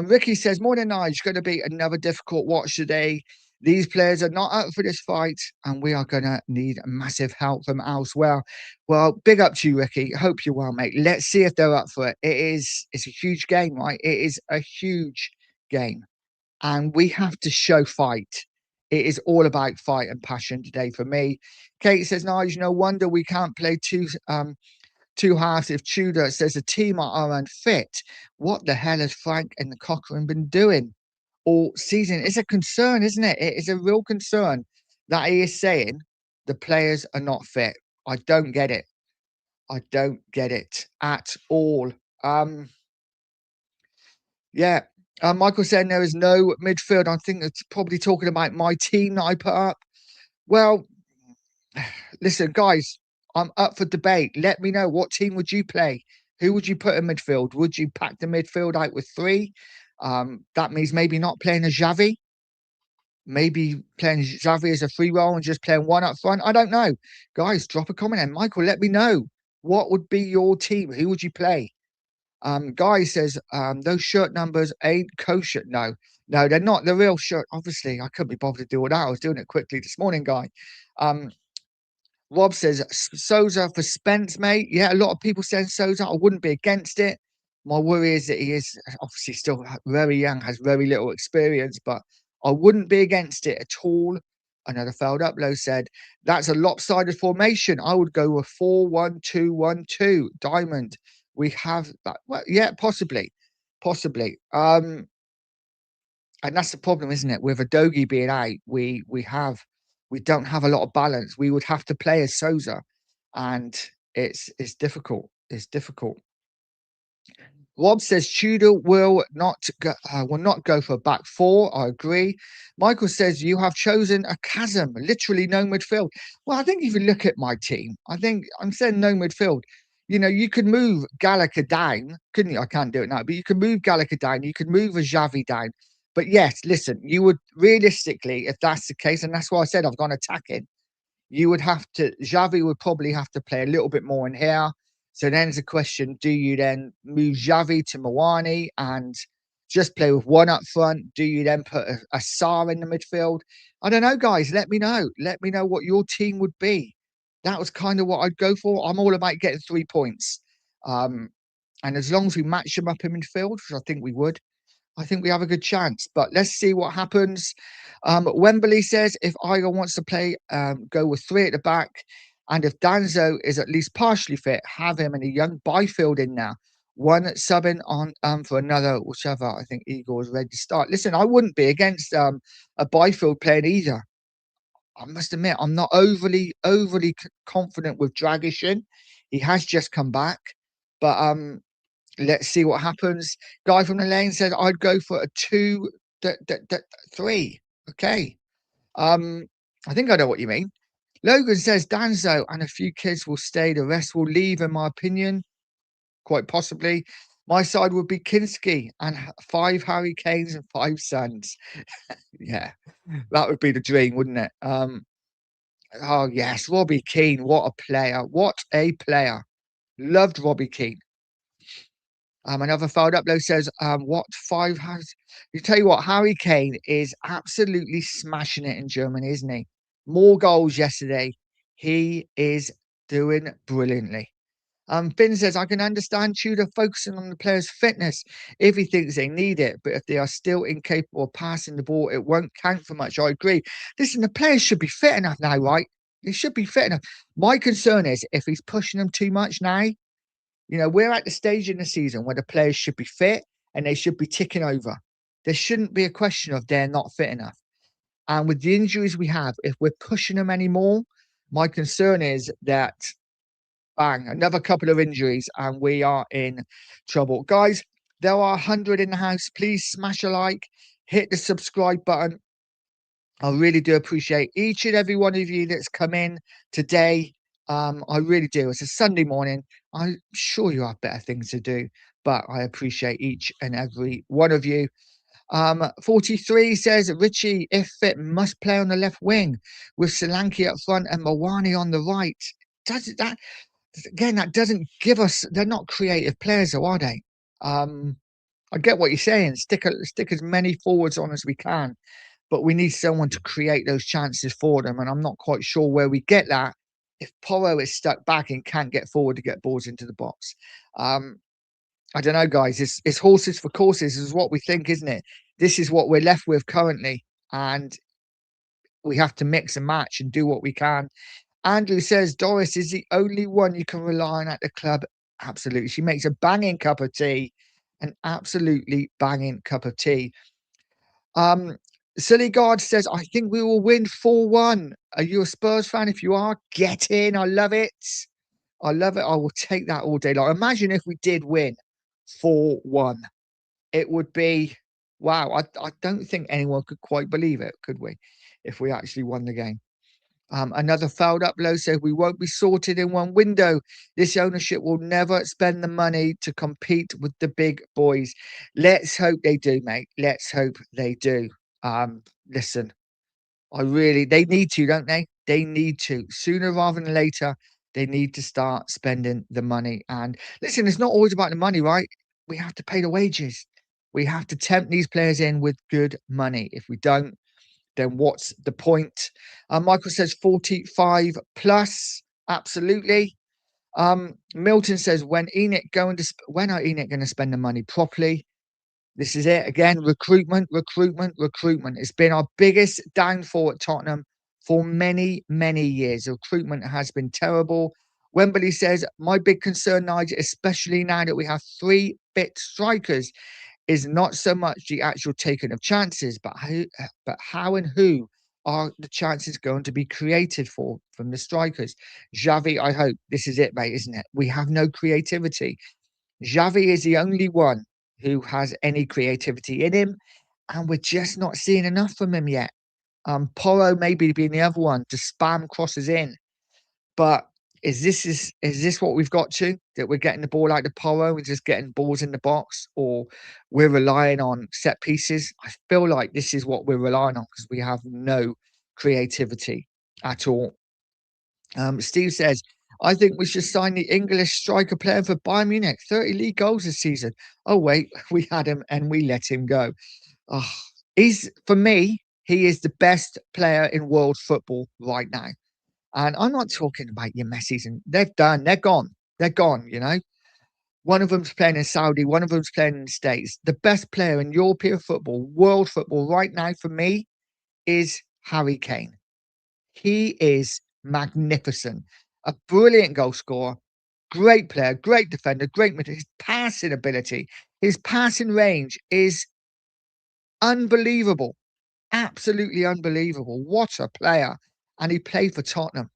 Ricky says, morning, Nige, going to be another difficult watch today. These players are not up for this fight, and we are going to need massive help from elsewhere. Well, big up to you, Ricky. Hope you're well, mate. Let's see if they're up for it. It's a huge game, right? It is a huge game, and we have to show fight. It is all about fight and passion today for me. Kate says, Nige, no wonder we can't play two halves if Tudor says the team are unfit. What the hell has Frank and the Cochrane been doing all season? It's a concern, isn't it? It is a real concern that he is saying the players are not fit. I don't get it. I don't get it at all. Um, yeah. Michael said there is no midfield. I think it's probably talking about my team that I put up. Well, listen, guys, I'm up for debate. Let me know, what team would you play? Who would you put in midfield? Would you pack the midfield out with three? That means maybe not playing a Xavi, maybe playing Xavi as a free role and just playing one up front. I don't know. Guys, drop a comment in. Michael, let me know. What would be your team? Who would you play? Guy says, those shirt numbers ain't kosher. No, no, they're not. The real shirt. Obviously, I couldn't be bothered to do all that. I was doing it quickly this morning, Guy. Rob says Souza for Spence, mate. Yeah, a lot of people saying Souza. I wouldn't be against it. My worry is that he is obviously still very young, has very little experience, but I wouldn't be against it at all. Another failed upload said that's a lopsided formation. I would go with 4-1-2-1-2 diamond. We have that. Well, yeah, possibly, possibly. And that's the problem, isn't it? With Adogi being out, we don't have a lot of balance. We would have to play as Souza, and it's difficult. It's difficult. Rob says Tudor will not go for a back four. I agree. Michael says you have chosen a chasm, literally no midfield. Well, I think if you look at my team, I think I'm saying no midfield. You know, you could move Gallagher down, couldn't you? I can't do it now, but you could move Gallagher down. You could move a Xavi down. But yes, listen, you would realistically, if that's the case, and that's why I said I've gone attacking, you would have to, Xavi would probably have to play a little bit more in here. So then there's a question, do you then move Xavi to Mawani and just play with one up front? Do you then put a Sar in the midfield? I don't know, guys. Let me know. Let me know what your team would be. That was kind of what I'd go for. I'm all about getting 3 points. And as long as we match them up in midfield, which I think we would, I think we have a good chance, but let's see what happens. Wembley says if Igo wants to play, go with three at the back. And if Danzo is at least partially fit, have him and a young Byfield in now. One subbing on for another, whichever. I think Igor is ready to start. Listen, I wouldn't be against a Byfield playing either. I must admit, I'm not overly confident with Dragishin. He has just come back, but let's see what happens. Guy from the lane said I'd go for a 2-3. Okay. Um, I think I know what you mean. Logan says Danzo and a few kids will stay. The rest will leave, in my opinion. Quite possibly. My side would be Kinski and 5 Harry Kanes and 5 Sons. Yeah, that would be the dream, wouldn't it? Oh, yes, Robbie Keane. What a player. What a player. Loved Robbie Keane. Another fouled upload says, what 5 has. You tell you what, Harry Kane is absolutely smashing it in Germany, isn't he? More goals yesterday. He is doing brilliantly. Finn says, I can understand Tudor focusing on the players' fitness if he thinks they need it, but if they are still incapable of passing the ball, it won't count for much. I agree. Listen, the players should be fit enough now, right? They should be fit enough. My concern is if he's pushing them too much now, we're at the stage in the season where the players should be fit and they should be ticking over. There shouldn't be a question of they're not fit enough. And with the injuries we have, if we're pushing them anymore, my concern is that bang, another couple of injuries, and we are in trouble. Guys, there are 100 in the house. Please smash a like, hit the subscribe button. I really do appreciate each and every one of you that's come in today. I really do. It's a Sunday morning. I'm sure you have better things to do, but I appreciate each and every one of you. 43 says Richie, if fit, must play on the left wing with Solanke up front and Mawani on the right. Does it that again, that doesn't give us. They're not creative players, though, are they? Um, I get what you're saying. Stick as many forwards on as we can, but we need someone to create those chances for them. And I'm not quite sure where we get that if Porro is stuck back and can't get forward to get balls into the box. Um, I don't know, guys. It's horses for courses, is what we think, isn't it? This is what we're left with currently, and we have to mix and match and do what we can. Andrew says Doris is the only one you can rely on at the club. Absolutely. She makes a banging cup of tea. An absolutely banging cup of tea. Um, Silly God says, I think we will win 4-1. Are you a Spurs fan? If you are, get in. I love it. I love it. I will take that all day long. Imagine if we did win 4-1. It would be wow. I don't think anyone could quite believe it, could we? If we actually won the game. Another failed upload said we won't be sorted in one window. This ownership will never spend the money to compete with the big boys. Let's hope they do, mate. Let's hope they do. Listen, they need to, don't they? They need to. Sooner rather than later, they need to start spending the money. And listen, it's not always about the money, right? We have to pay the wages. We have to tempt these players in with good money. If we don't, then what's the point? Michael says 45 plus. Absolutely. Milton says when are Enoch going to spend the money properly? This is it again. Recruitment, recruitment, recruitment. It's been our biggest downfall at Tottenham for many, many years. Recruitment has been terrible. Wembley says, my big concern, Nigel, especially now that we have 3 fit strikers, is not so much the actual taking of chances, but how and who are the chances going to be created from the strikers? Xavi, I hope this is it, mate, isn't it? We have no creativity. Xavi is the only one who has any creativity in him, and we're just not seeing enough from him yet. Porro maybe being the other one to spam crosses in, but is this what we've got to? That we're getting the ball out of Porro, we're just getting balls in the box, or we're relying on set pieces? I feel like this is what we're relying on because we have no creativity at all. Steve says, I think we should sign the English striker player for Bayern Munich. 30 league goals this season. Oh, wait, we had him and we let him go. Oh, for me, he is the best player in world football right now. And I'm not talking about your Messis and they're done. They're gone. They're gone. One of them's playing in Saudi, one of them's playing in the States. The best player in European football, world football right now for me is Harry Kane. He is magnificent. A brilliant goal scorer, great player, great defender, his passing ability, his passing range is unbelievable. Absolutely unbelievable. What a player. And he played for Tottenham.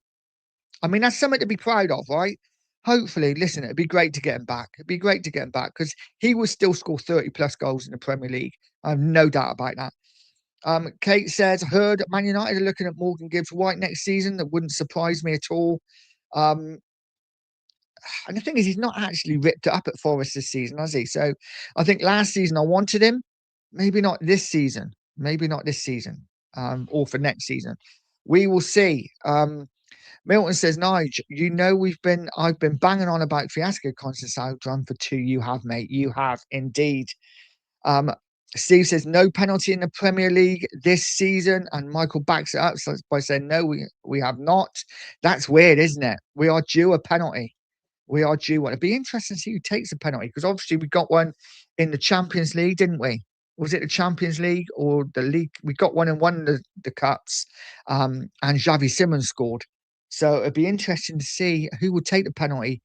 I mean, that's something to be proud of, right? Hopefully, listen, it'd be great to get him back. It'd be great to get him back because he will still score 30 plus goals in the Premier League. I have no doubt about that. Kate says, heard Man United are looking at Morgan Gibbs White next season. That wouldn't surprise me at all. Um, and the thing is, he's not actually ripped it up at Forest this season, has he? So I think last season I wanted him. Maybe not this season. Maybe not this season. Or for next season. We will see. Milton says, Nige, I've been banging on about Fiasco Conceição done for two. You have, mate. You have indeed. Um, Steve says no penalty in the Premier League this season, and Michael backs it up by saying no, we have not. That's weird, isn't it? We are due a penalty. We are due one. It'd be interesting to see who takes a penalty because obviously we got one in the Champions League, didn't we? Was it the Champions League or the league? We got one in one of the cups, and Xavi Simons scored. So it'd be interesting to see who would take the penalty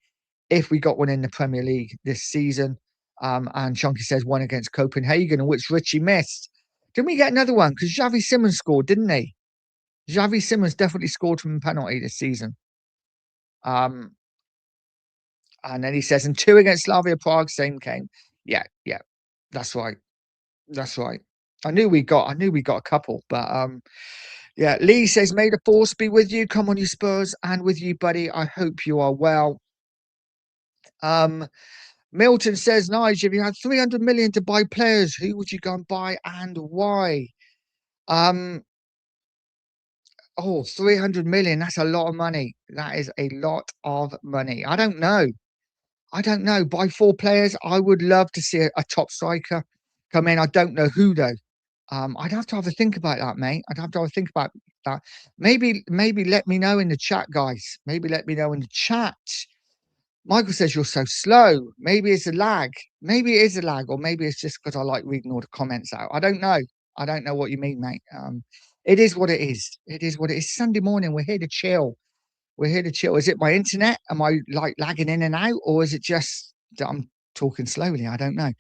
if we got one in the Premier League this season. And Chunky says one against Copenhagen, in which Richie missed. Didn't we get another one? Because Xavi Simons scored, didn't he? Xavi Simons definitely scored from a penalty this season. Um, and then he says, and two against Slavia Prague, same game. Yeah, yeah, that's right. That's right. I knew we got a couple, but yeah. Lee says, may the force be with you. Come on, you Spurs, and with you, buddy. I hope you are well. Milton says, Nigel, if you had 300 million to buy players, who would you go and buy and why? Um, 300 million. That's a lot of money. That is a lot of money. I don't know. I don't know. Buy four players. I would love to see a top striker come in. I don't know who though. I'd have to have a think about that, mate. I'd have to have a think about that. Maybe let me know in the chat, guys. Maybe let me know in the chat. Michael says you're so slow. Maybe it's a lag. Maybe it is a lag, or maybe it's just because I like reading all the comments out. I don't know. I don't know what you mean, mate. It is what it is. It is what it is. Sunday morning. We're here to chill. We're here to chill. Is it my internet? Am I like lagging in and out, or is it just that I'm talking slowly? I don't know.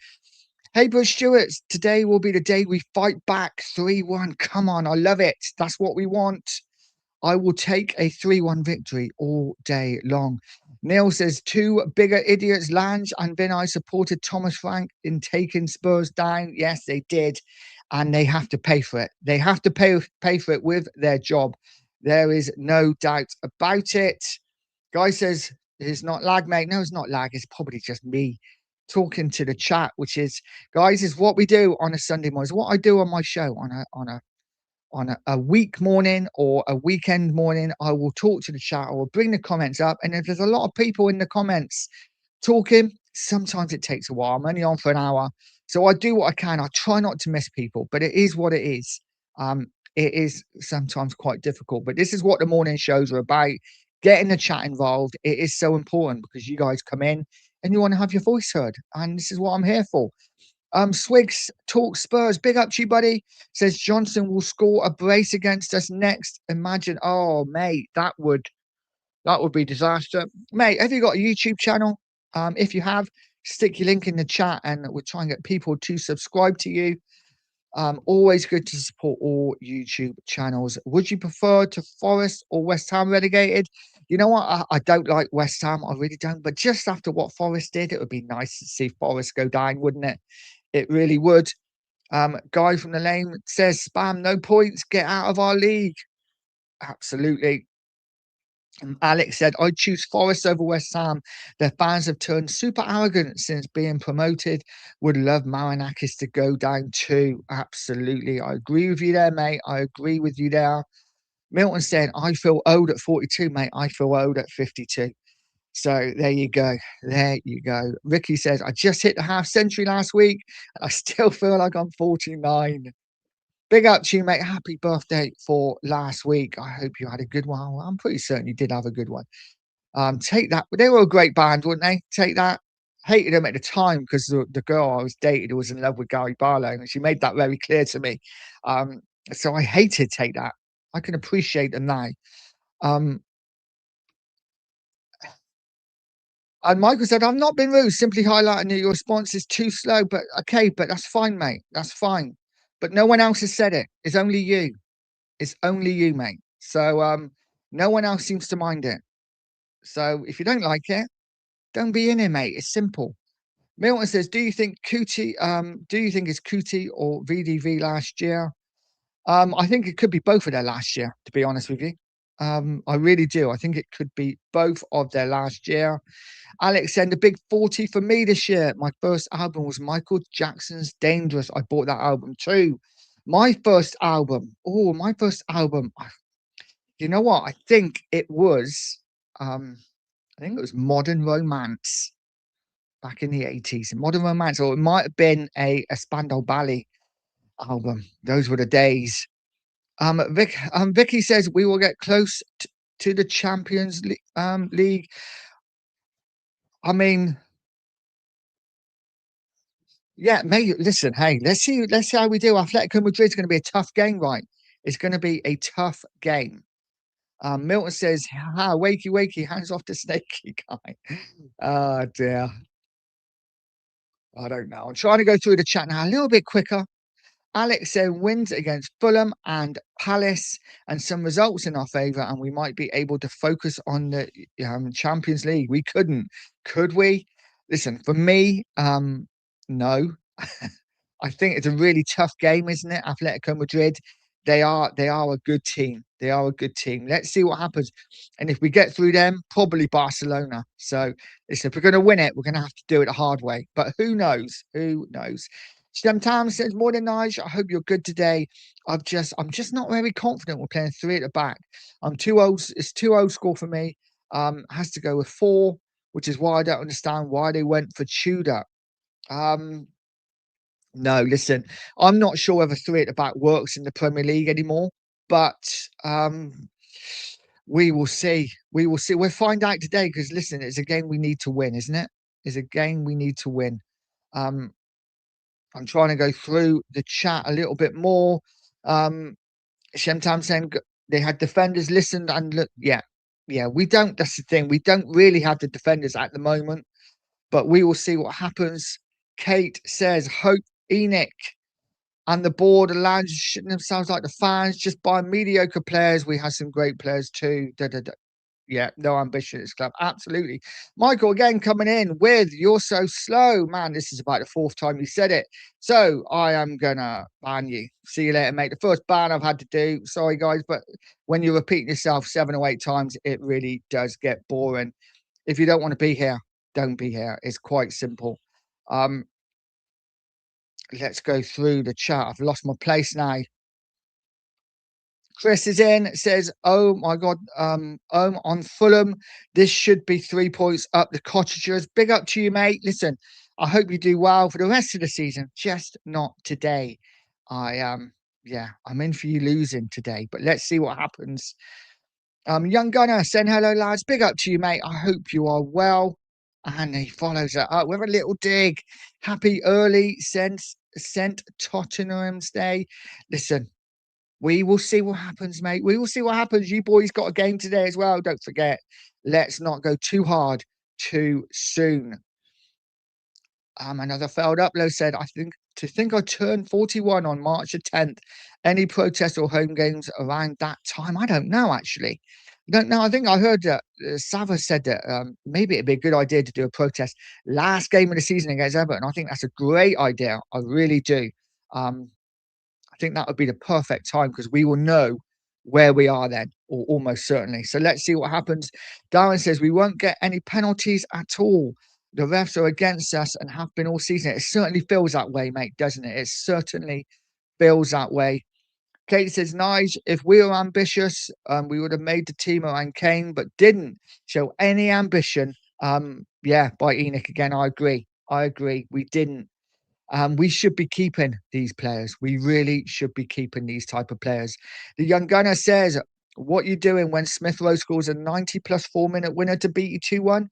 Hey, Bruce Stewarts. Today will be the day we fight back 3-1. Come on, I love it. That's what we want. I will take a 3-1 victory all day long. Neil says two bigger idiots, Lange and Vinay, supported Thomas Frank in taking Spurs down. Yes, they did. And they have to pay for it. They have to pay for it with their job. There is no doubt about it. Guy says it's not lag, mate. No, it's not lag. It's probably just me talking to the chat, which is, guys, is what we do on a Sunday morning. It's what I do on my show on a week morning or a weekend morning. I will talk to the chat. I will bring the comments up. And if there's a lot of people in the comments talking, sometimes it takes a while. I'm only on for an hour. So I do what I can. I try not to miss people, but it is what it is. It is sometimes quite difficult. But this is what the morning shows are about. Getting the chat involved. It is so important because you guys come in and you want to have your voice heard. And this is what I'm here for. Swigs talk Spurs. Big up to you, buddy. Says Johnson will score a brace against us next. Imagine, oh mate, that would be disaster. Mate, have you got a YouTube channel? If you have, stick your link in the chat and we'll try and get people to subscribe to you. Always good to support all YouTube channels. Would you prefer to Forest or West Ham relegated? You know what? I don't like West Ham. I really don't. But just after what Forest did, it would be nice to see Forest go down, wouldn't it? It really would. Guy from the lane says, spam, no points, get out of our league. Absolutely. Alex said, I choose Forest over West Ham. Their fans have turned super arrogant since being promoted. Would love Marinakis to go down too. Absolutely. I agree with you there, mate. I agree with you there. Milton said, I feel old at 42, mate. I feel old at 52. So there you go. There you go. Ricky says, I just hit the half century last week and I still feel like I'm 49. Big up to you, mate. Happy birthday for last week. I hope you had a good one. Well, I'm pretty certain you did have a good one. Take that. They were a great band, weren't they? Take that. Hated them at the time because the girl I was dating was in love with Gary Barlow, and she made that very clear to me. So I hated Take That. I can appreciate them now. Um, And Michael said, I've not been rude, simply highlighting that your response is too slow. But okay, but that's fine, mate. That's fine. But no one else has said it. It's only you. It's only you, mate. So no one else seems to mind it. So if you don't like it, don't be in it, mate. It's simple. Milton says, do you think it's Cootie or VDV last year? I think it could be both of their last year, to be honest with you. I really do. I think it could be both of their last year. Alex sent a big 40 for me this year. My first album was Michael Jackson's Dangerous. I bought that album too. My first album. Oh, my first album. You know what? Um, I think it was Modern Romance back in the 80s. Modern Romance, or it might have been a Spandau Ballet album. Those were the days. Vicky says we will get close to the League. I mean, yeah, mate. Listen, hey, let's see how we do. Atletico Madrid's going to be a tough game, right? It's going to be a tough game. Milton says, "Ha, wakey, wakey, hands off the snaky guy." Oh dear, I don't know. I'm trying to go through the chat now a little bit quicker. Alex said wins against Fulham and Palace and some results in our favour, and we might be able to focus on the Champions League. We couldn't, could we? Listen, for me, no. I think it's a really tough game, isn't it? Atletico Madrid, they are a good team. They are a good team. Let's see what happens. And if we get through them, probably Barcelona. So listen, if we're going to win it, we're going to have to do it the hard way. But who knows? Who knows? Stem Tam says, "Morning, Nige. I hope you're good today. I'm just not very confident we're playing three at the back. I'm too old. It's too old school for me. Has to go with four, which is why I don't understand why they went for Tudor. Um, no, listen, I'm not sure whether three at the back works in the Premier League anymore, but we will see. We will see. We'll find out today because listen, it's a game we need to win, isn't it? It's a game we need to win. Um, I'm trying to go through the chat a little bit more. Um, Shemtam saying they had defenders listened and look, yeah, yeah, we don't. That's the thing. We don't really have the defenders at the moment, but we will see what happens. Kate says, hope Enoch and the board are lounge shitting themselves like the fans, just buy mediocre players. We have some great players too. Da, da, da. Yeah, no ambition at this club. Absolutely. Michael again coming in with you're so slow. Man, this is about the fourth time you said it. So I am gonna ban you. See you later, mate. The first ban I've had to do. Sorry, guys, but when you repeat yourself 7 or 8 times, it really does get boring. If you don't want to be here, don't be here. It's quite simple. Um, let's go through the chat. I've lost my place now. Chris is in, says, "Oh my God, on Fulham, this should be 3 points up the Cottagers. Big up to you, mate. Listen, I hope you do well for the rest of the season, just not today. Yeah, I'm in for you losing today, but let's see what happens." Young Gunner saying, "Hello, lads. Big up to you, mate. I hope you are well." And he follows that up with a little dig. Happy early sent Tottenham's Day. Listen, we will see what happens, mate. We will see what happens. You boys got a game today as well. Don't forget. Let's not go too hard too soon. Another failed upload said, think I turned 41 on March the 10th. Any protests or home games around that time? I don't know, actually. I don't know. I think I heard that Sava said that maybe it'd be a good idea to do a protest last game of the season against Everton. I think that's a great idea. I really do. Um, I think that would be the perfect time because we will know where we are then, or almost certainly. So let's see what happens. Darren says we won't get any penalties at all. The refs are against us and have been all season. It certainly feels that way, mate, doesn't it? It certainly feels that way. Kate says, Nige, if we were ambitious, we would have made the team around Kane, but didn't show any ambition. Yeah, by Enoch again, I agree. I agree. We didn't. We should be keeping these players. We really should be keeping these type of players. The young gunner says, "What you doing when Smith Rowe scores a 90 plus 4 minute winner to beat you 2-1?"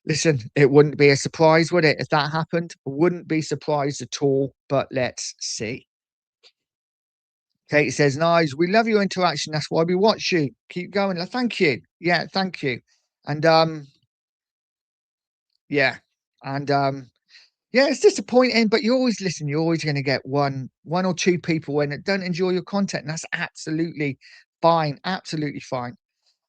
Listen, it wouldn't be a surprise, would it, if that happened? Wouldn't be surprised at all. But let's see. Kate says, "Nice. We love your interaction. That's why we watch you. Keep going." Thank you. Yeah, thank you. And yeah, and yeah, it's disappointing, but you always listen. You're always going to get one or two people when it don't enjoy your content, and that's absolutely fine. Absolutely fine.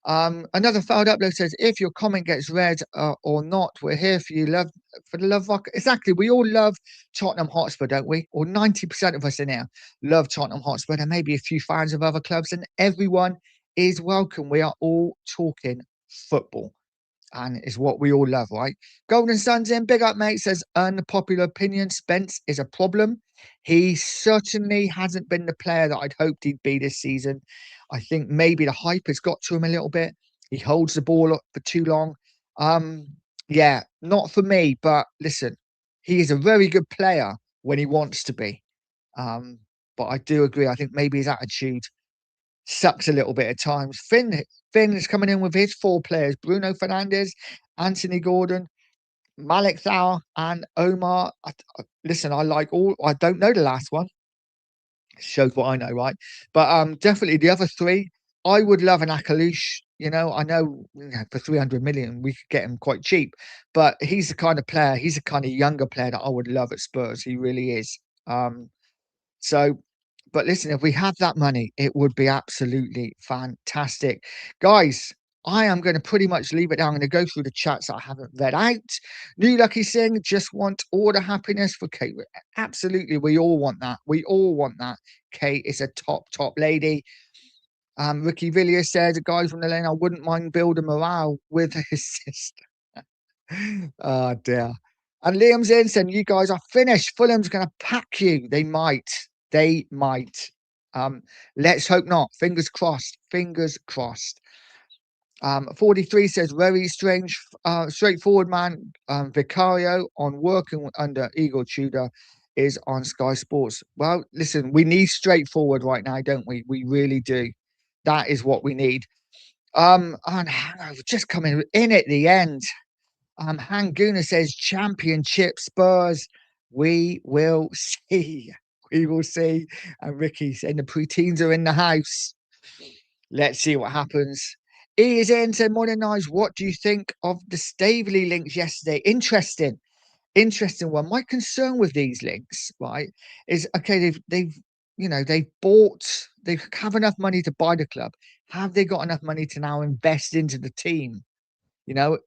Another failed upload says, if your comment gets read or not, we're here for you. Love for the love of exactly. We all love Tottenham Hotspur, don't we? Or 90% of us in here love Tottenham Hotspur. There may be a few fans of other clubs, and everyone is welcome. We are all talking football. And is what we all love, right? Golden Sun's in. Big up, mate. Says unpopular opinion. Spence is a problem. He certainly hasn't been the player that I'd hoped he'd be this season. I think maybe the hype has got to him a little bit. He holds the ball up for too long. Um, yeah, not for me. But listen, he is a very good player when he wants to be. Um, but I do agree. I think maybe his attitude sucks a little bit at times. Finn is coming in with his four players: Bruno Fernandes, Anthony Gordon, Malik Thau, and Omar. Listen, I like all. I don't know the last one. Shows what I know, right? But definitely the other three. I would love an Akalush. I know, for 300 million we could get him quite cheap, but he's the kind of player. He's the kind of younger player that I would love at Spurs. He really is. So, but listen, if we had that money, it would be absolutely fantastic. Guys, I am going to pretty much leave it down. I'm going to go through the chats that I haven't read out. New Lucky Singh, just want all the happiness for Kate. Absolutely, we all want that. We all want that. Kate is a top lady. Ricky Villiers said, guys from the lane, I wouldn't mind building morale with his sister. Oh dear. And Liam's in saying, you guys are finished. Fulham's going to pack you. They might. They might. Let's hope not. Fingers crossed. Fingers crossed. 43 says, very strange, straightforward man. Vicario on working under Igor Tudor is on Sky Sports. Well, listen, we need straightforward right now, don't we? We really do. That is what we need. And Hangover just coming in at the end. Hanguna says championship Spurs. We will see. We will see. And Ricky saying the preteens are in the house. Let's see what happens. E is in, said, morning nights. What do you think of the Staveley links yesterday? Interesting one. My concern with these links, right, is okay, they have enough money to buy the club. Have they got enough money to now invest into the team? You know,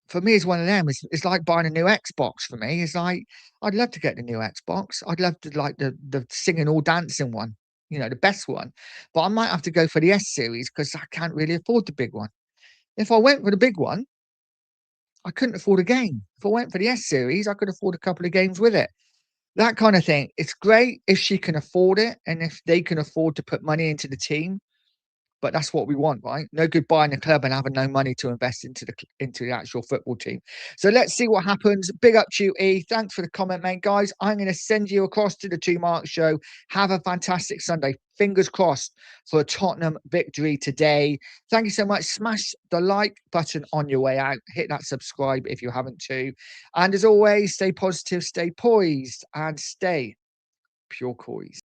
for me, it's one of them. It's like buying a new Xbox for me. It's like, I'd love to get the new Xbox. I'd love to like the singing or dancing one, the best one. But I might have to go for the S series because I can't really afford the big one. If I went for the big one, I couldn't afford a game. If I went for the S series, I could afford a couple of games with it. That kind of thing. It's great if she can afford it and if they can afford to put money into the team. But that's what we want, right? No good buying a club and having no money to invest into the actual football team. So let's see what happens. Big up to you, E. Thanks for the comment, mate. Guys, I'm going to send you across to the 2 Mark show. Have a fantastic Sunday. Fingers crossed for a Tottenham victory today. Thank you so much. Smash the like button on your way out. Hit that subscribe if you haven't too. And as always, stay positive, stay poised, and stay pure Coys.